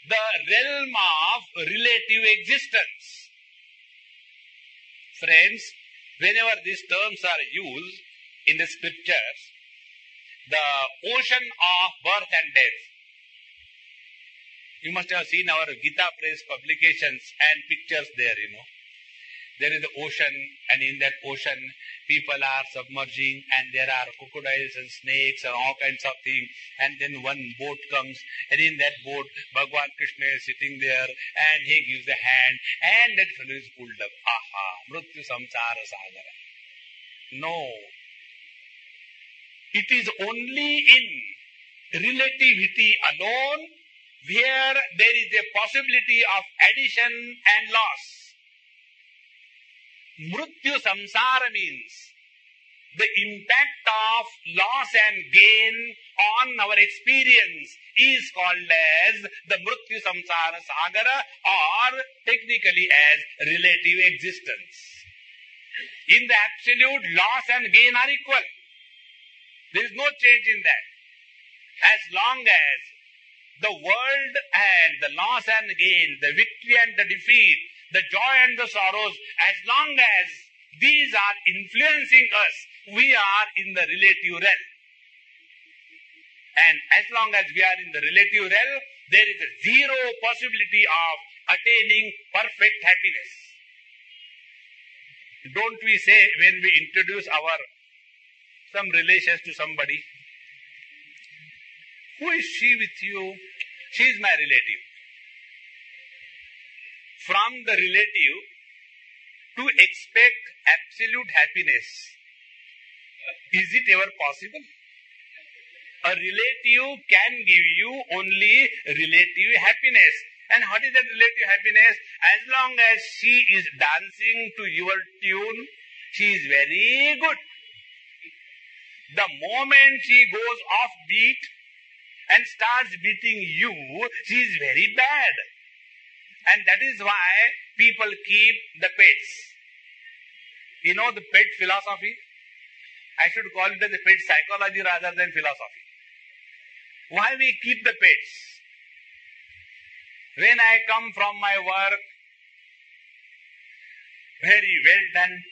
The realm of relative existence. Friends, whenever these terms are used in the scriptures, the ocean of birth and death. You must have seen our Gita Press publications and pictures there, There is the ocean, and in that ocean people are submerging and there are crocodiles and snakes and all kinds of things, and then one boat comes and in that boat Bhagwan Krishna is sitting there and he gives a hand and that fellow is pulled up. Aha, mrityu samsara sagara. No. It is only in relativity alone where there is a possibility of addition and loss. Mrityu samsara means the impact of loss and gain on our experience is called as the mrityu samsara sagara, or technically as relative existence. In the absolute, loss and gain are equal. There is no change in that. As long as the world and the loss and gain, the victory and the defeat, the joy and the sorrows, as long as these are influencing us, we are in the relative realm. And as long as we are in the relative realm, there is a zero possibility of attaining perfect happiness. Don't we say when we introduce some relations to somebody, who is she with you? She is my relative. From the relative to expect absolute happiness, is it ever possible? A relative can give you only relative happiness. And what is that relative happiness? As long as she is dancing to your tune, she is very good. The moment she goes off beat and starts beating you, she is very bad. And that is why people keep the pets. You know the pet philosophy? I should call it as the pet psychology rather than philosophy. Why we keep the pets? When I come from my work, very well done,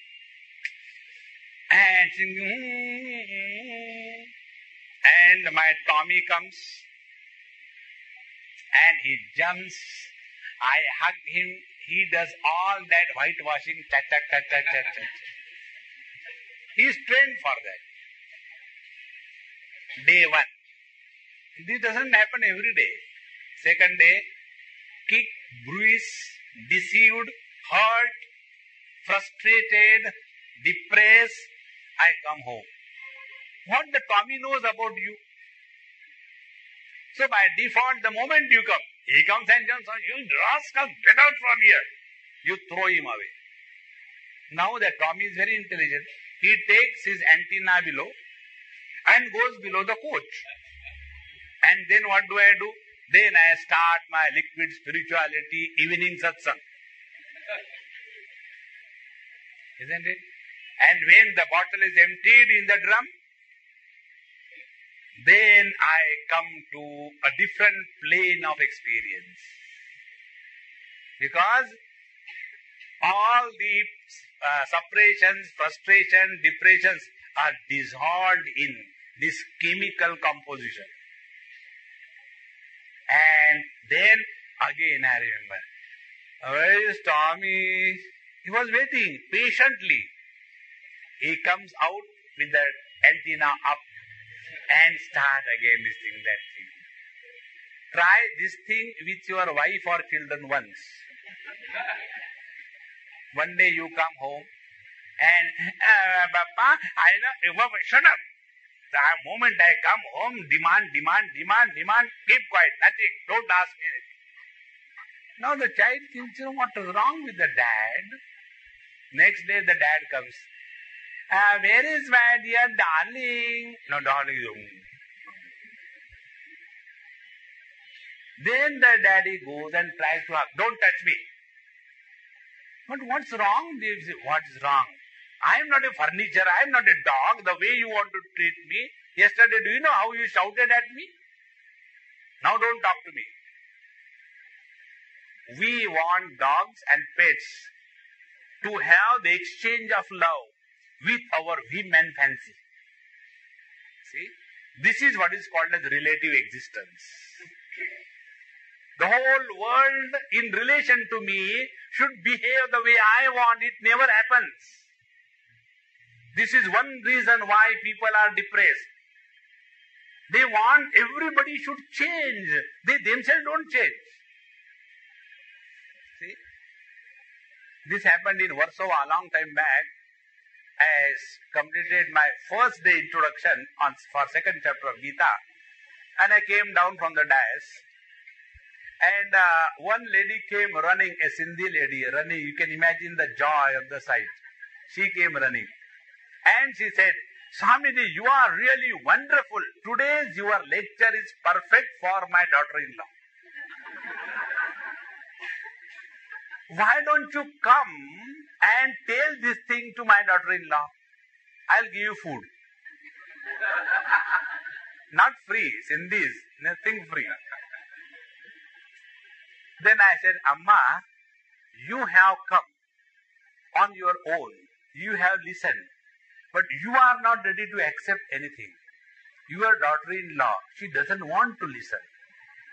and my Tommy comes and he jumps, I hug him, he does all that whitewashing, He is trained for that. Day one. This doesn't happen every day. Second day, kick, bruise, deceived, hurt, frustrated, depressed, I come home. What the Tommy knows about you? So by default, the moment you come, he comes and comes, you rascal, get out from here. You throw him away. Now the Tommy is very intelligent. He takes his antenna below and goes below the coach. And then what do? Then I start my liquid spirituality evening satsang. Isn't it? And when the bottle is emptied in the drum, then I come to a different plane of experience. Because all the suppressions, frustration, depressions are dissolved in this chemical composition. And then again I remember, where is Tommy? He was waiting patiently. He comes out with the antenna up and start again this thing, that thing. Try this thing with your wife or children once. One day you come home and, Papa, I know, shut up. The moment I come home, demand, keep quiet, nothing, don't ask anything. Now the child thinks, what is wrong with the dad? Next day the dad comes. Where is my dear darling? No, darling is home. Then the daddy goes and tries to hug. Don't touch me. But what's wrong? What is wrong? I am not a furniture. I am not a dog. The way you want to treat me. Yesterday, do you know how you shouted at me? Now don't talk to me. We want dogs and pets to have the exchange of love with our whim and fancy. See? This is what is called as relative existence. The whole world in relation to me should behave the way I want. It never happens. This is one reason why people are depressed. They want everybody should change. They themselves don't change. See? This happened in Warsaw a long time back. I completed my first day introduction for second chapter of Gita. And I came down from the dais. And one lady came running, a Sindhi lady running. You can imagine the joy of the sight. She came running. And she said, Swamiji, you are really wonderful. Today's your lecture is perfect for my daughter-in-law. Why don't you come and tell this thing to my daughter-in-law? I'll give you food. Not free, Sindhis, nothing free. Then I said, Amma, you have come on your own. You have listened. But you are not ready to accept anything. Your daughter-in-law, she doesn't want to listen.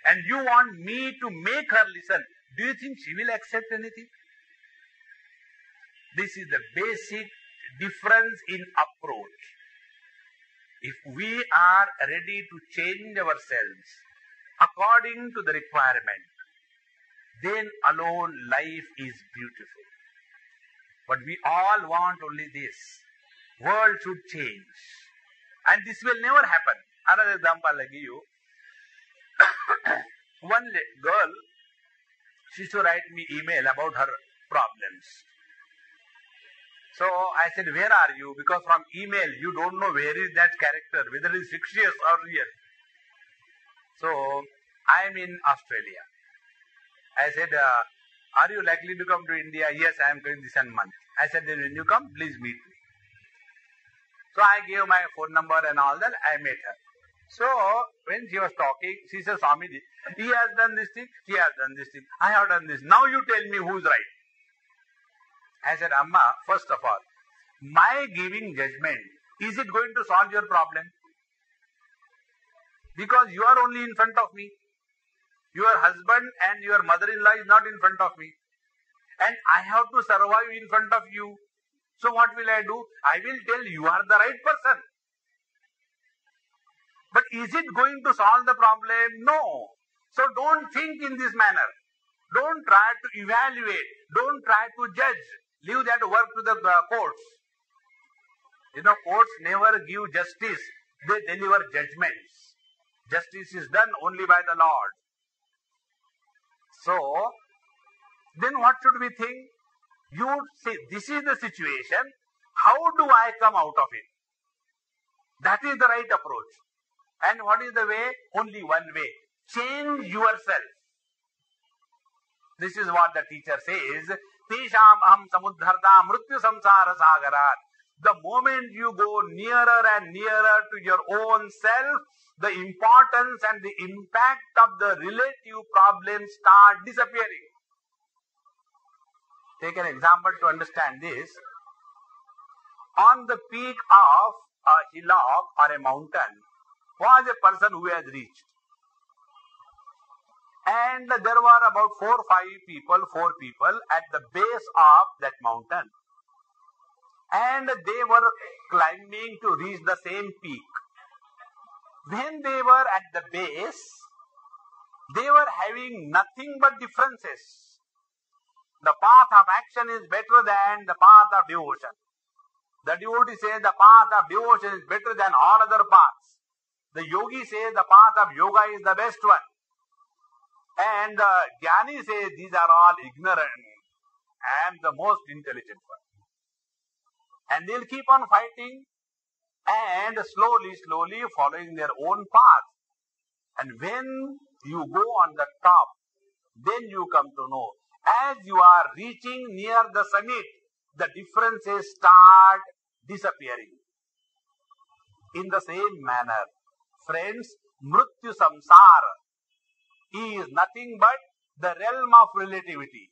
And you want me to make her listen. Do you think she will accept anything? This is the basic difference in approach. If we are ready to change ourselves according to the requirement, then alone life is beautiful. But we all want only this. World should change. And this will never happen. Another example I'll give you. One girl, she used to write me email about her problems. So I said, where are you? Because from email, you don't know where is that character, whether it is fictitious or real. So I am in Australia. I said, are you likely to come to India? Yes, I am coming this month. I said, then when you come, please meet me. So I gave my phone number and all that. I met her. So when she was talking, she said, Swamiji, he has done this thing, he has done this thing, I have done this. Now you tell me who's right. I said, Amma, first of all, my giving judgment, is it going to solve your problem? Because you are only in front of me. Your husband and your mother-in-law is not in front of me. And I have to survive in front of you. So what will I do? I will tell you are the right person. But is it going to solve the problem? No. So don't think in this manner. Don't try to evaluate. Don't try to judge. Leave that work to the courts. Courts never give justice. They deliver judgments. Justice is done only by the Lord. So, then what should we think? You say, this is the situation. How do I come out of it? That is the right approach. And what is the way? Only one way. Change yourself. This is what the teacher says. Tesham aham samudharta mrityu samsara sagarat. The moment you go nearer and nearer to your own self, the importance and the impact of the relative problems start disappearing. Take an example to understand this. On the peak of a hillock or a mountain was a person who has reached. And there were about 4 people at the base of that mountain. And they were climbing to reach the same peak. When they were at the base, they were having nothing but differences. The path of action is better than the path of devotion. The devotee says the path of devotion is better than all other paths. The yogi says the path of yoga is the best one. And the jnani says these are all ignorant. I am the most intelligent one. And they'll keep on fighting and slowly following their own path. And when you go on the top, then you come to know. As you are reaching near the summit, the differences start disappearing. In the same manner, friends, mrityu samsara is nothing but the realm of relativity.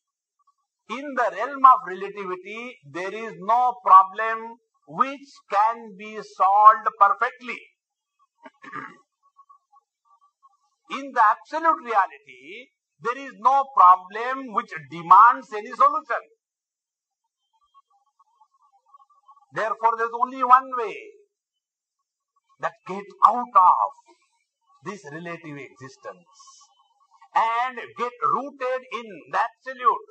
In the realm of relativity, there is no problem which can be solved perfectly. In the absolute reality, there is no problem which demands any solution. Therefore, there is only one way, that get out of this relative existence and get rooted in the absolute.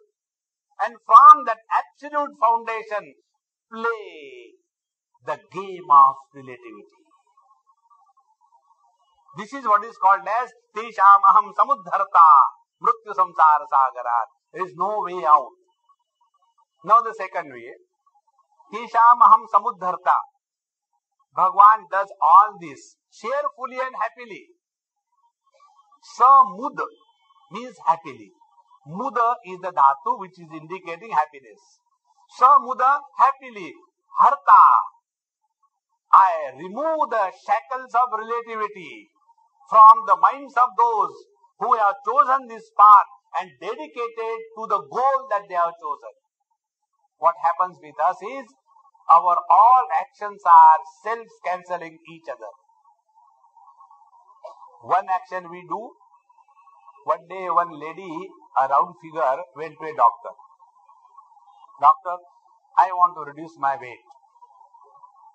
And from that absolute foundation, play the game of relativity. This is what is called as Tesham aham samudharta mrityu samsara sagarat. There is no way out. Now the second way. Tesham aham samudharta. Bhagwan does all this cheerfully and happily. Samud means happily. Muda is the dhatu which is indicating happiness. Samuda, happily. Harta, I remove the shackles of relativity from the minds of those who have chosen this path and dedicated to the goal that they have chosen. What happens with us is, our all actions are self-cancelling each other. One action we do. One day one lady, a round figure, went to a doctor. Doctor, I want to reduce my weight.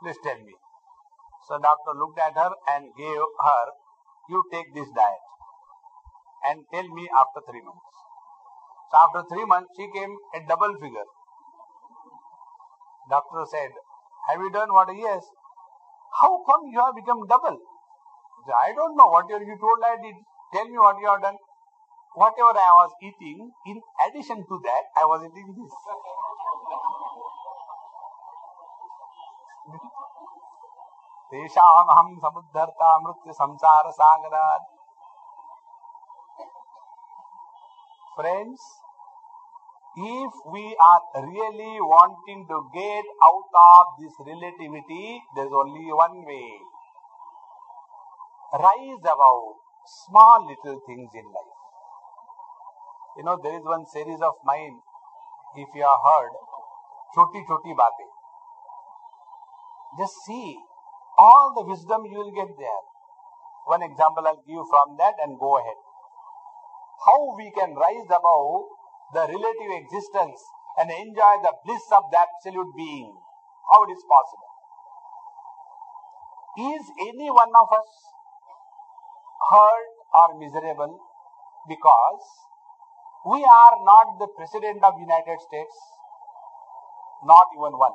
Please tell me. So doctor looked at her and gave her, you take this diet and tell me after 3 months. So after 3 months, she came a double figure. Doctor said, have you done what? Yes. How come you have become double? Said, I don't know. Whatever you told I did. Tell me what you have done. Whatever I was eating, in addition to that, I was eating this. Tesham aham samudharta mrityu samsara sagarat. Friends, if we are really wanting to get out of this relativity, there is only one way. Rise above small little things in life. You know, there is one series of mine, if you have heard, Choti Choti Baatein. Just see all the wisdom you will get there. One example I'll give from that and go ahead. How we can rise above the relative existence and enjoy the bliss of the absolute being. How it is possible. Is any one of us hurt or miserable Because we are not the President of United States, not even one.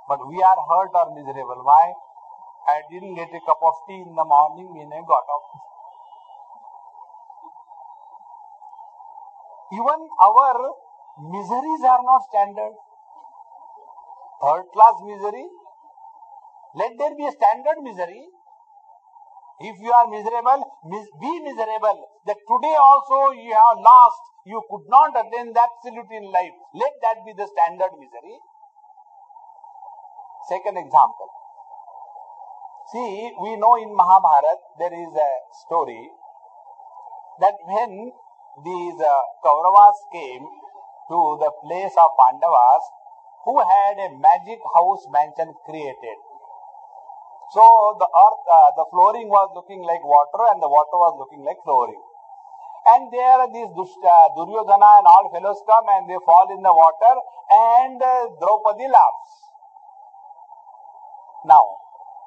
But we are hurt or miserable. Why? I didn't get a cup of tea in the morning when I got up. Even our miseries are not standard. Third class misery. Let there be a standard misery. If you are miserable, be miserable. That today also you have lost, you could not attain the absolute in life. Let that be the standard misery. Second example. See, we know in Mahabharata there is a story that when these Kauravas came to the place of Pandavas, who had a magic house mansion created. So the earth, the flooring was looking like water and the water was looking like flooring. And there these Duryodhana and all fellows come and they fall in the water and Draupadi laughs. Now,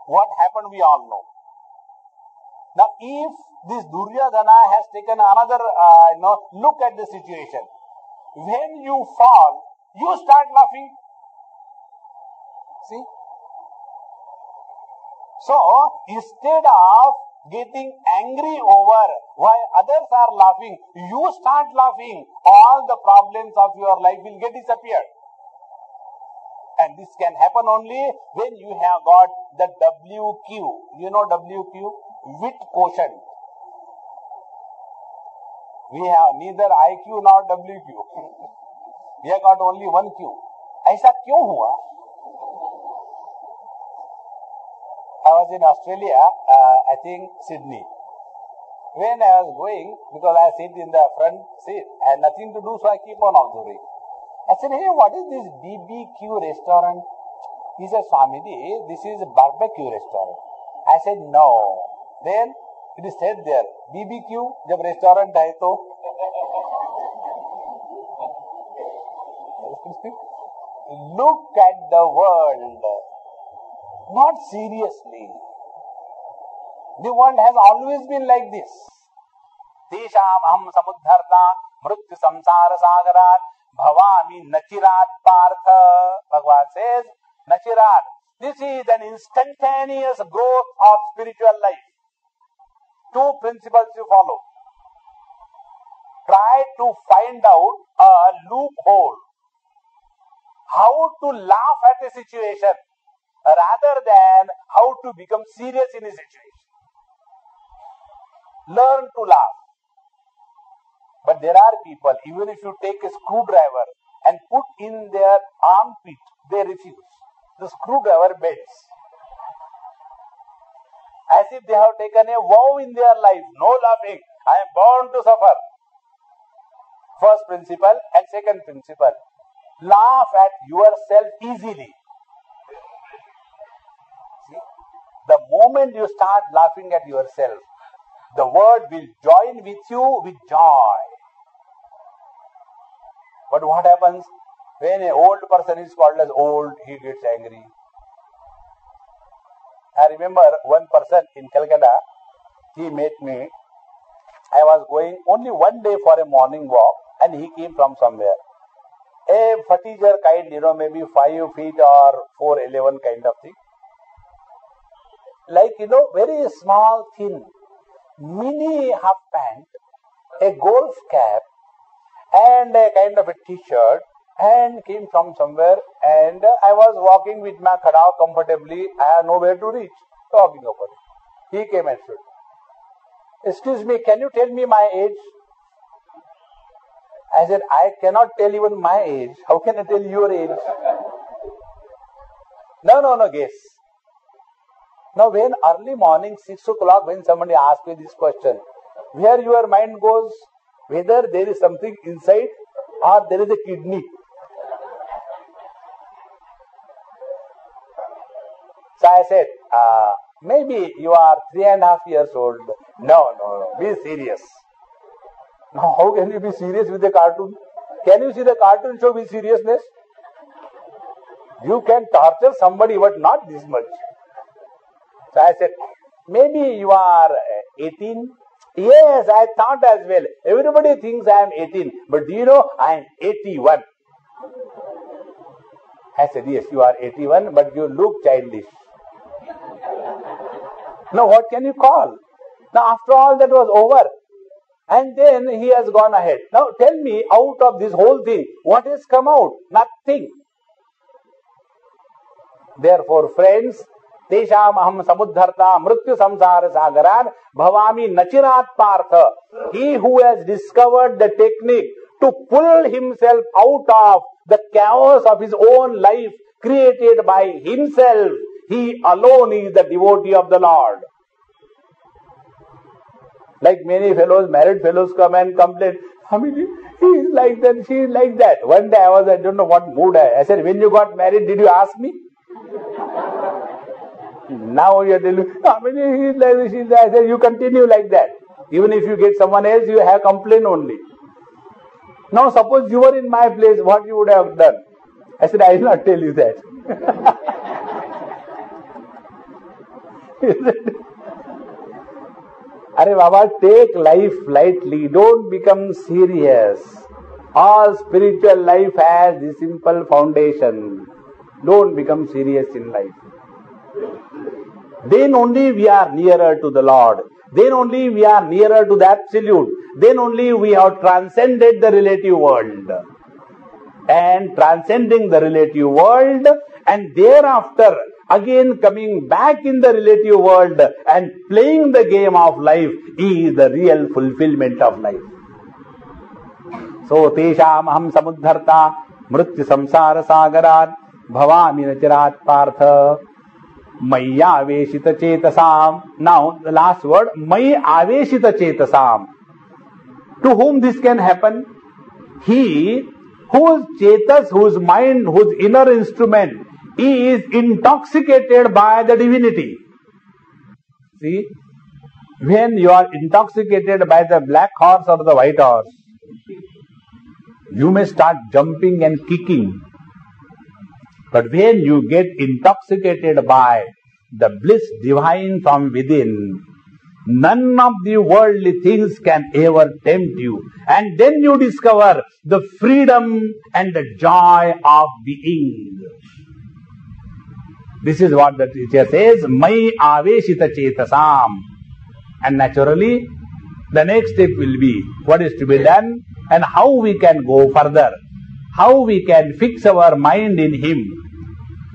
what happened we all know. Now, if this Duryodhana has taken another look at the situation, when you fall, you start laughing. See? So, instead of getting angry over why others are laughing, you start laughing. All the problems of your life will get disappeared. And this can happen only when you have got the WQ. You know WQ? Wit quotient. We have neither IQ nor WQ. We have got only one Q. ऐसा क्यों हुआ? I was in Australia, I think Sydney. When I was going, because I sit in the front seat, I had nothing to do, so I keep on observing. I said, hey, what is this BBQ restaurant? He said, Swamiji, this is a barbecue restaurant. I said, no. Then it is said there, BBQ, jab restaurant hai to. Look at the world. Not seriously. The world has always been like this. Tesham aham samudharta mrityu samsara sagarat bhavami nachirat partha. Bhagavad says, nachirat. This is an instantaneous growth of spiritual life. Two principles you follow. Try to find out a loophole. How to laugh at a situation rather than how to become serious in a situation. Learn to laugh. But there are people, even if you take a screwdriver and put in their armpit, they refuse. The screwdriver bends. As if they have taken a vow in their life. No laughing. I am bound to suffer. First principle and second principle. Laugh at yourself easily. See? The moment you start laughing at yourself, the world will join with you with joy. But what happens? When an old person is called as old, he gets angry. I remember one person in Calcutta, he met me. I was going only one day for a morning walk and he came from somewhere. A fatiguer kind, maybe 5 feet or 4'11" kind of thing. Like, very small, thin, mini half pant, a golf cap, and a kind of a t-shirt, and came from somewhere, and I was walking with my khada comfortably. I have nowhere to reach, talking about it. He came and stood. Excuse me, can you tell me my age? I said, I cannot tell even my age. How can I tell your age? No, guess. Now, when early morning, 6 o'clock, when somebody asks me this question, where your mind goes, whether there is something inside or there is a kidney. So I said, maybe you are 3.5 years old. No, be serious. Now, how can you be serious with a cartoon? Can you see the cartoon show with seriousness? You can torture somebody, but not this much. So I said, maybe you are 18 Yes, I thought as well. Everybody thinks I am 18, but do you know I am 81? I said, yes, you are 81, but you look childish. Now what can you call? Now after all that was over. And then he has gone ahead. Now tell me, out of this whole thing, what has come out? Nothing. Therefore, friends, Tesham aham samudharta mrityu samsara sagaran bhavami nachirat partha. He who has discovered the technique to pull himself out of the chaos of his own life created by himself, he alone is the devotee of the Lord. Like many fellows, married fellows come and complain, I mean, he is like that, she is like that. One day I don't know what mood I said, when you got married, did you ask me? Now you are telling, I mean, he is like this, she is like that. I said, you continue like that. Even if you get someone else, you have complaint only. Now suppose you were in my place, what you would have done? I said, I will not tell you that. Arey Baba, take life lightly, don't become serious. All spiritual life has the simple foundation. Don't become serious in life. Then only we are nearer to the Lord. Then only we are nearer to the Absolute. Then only we have transcended the relative world. And transcending the relative world, and thereafter again coming back in the relative world and playing the game of life is the real fulfillment of life. So, Tesham aham samudharta mrityu samsara sagarat bhavami nachirat partha maya aveshita chetasam. Now, the last word, maya aveshita chetasam. To whom this can happen? He whose chetas, whose mind, whose inner instrument is intoxicated by the divinity. See, when you are intoxicated by the black horse or the white horse, you may start jumping and kicking. But when you get intoxicated by the bliss divine from within, none of the worldly things can ever tempt you. And then you discover the freedom and the joy of being. This is what the teacher says, Mai aveshita chetasam. And naturally, the next step will be what is to be done and how we can go further, how we can fix our mind in Him.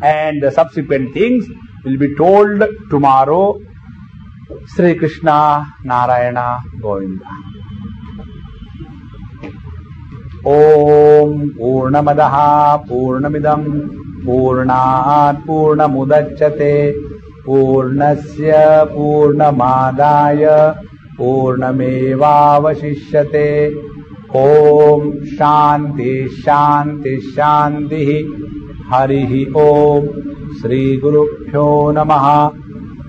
And the subsequent things will be told tomorrow. Sri Krishna Narayana Govinda. Om Purnamadaha Purnamidam Purnat Purnamudachyate Purnasya Purnamadaya Purnamevavashishyate. Om Shanti Shanti Shanti. Harihi Om. Sri Guru Pyo Namaha.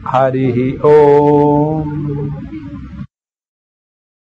Harihi Om.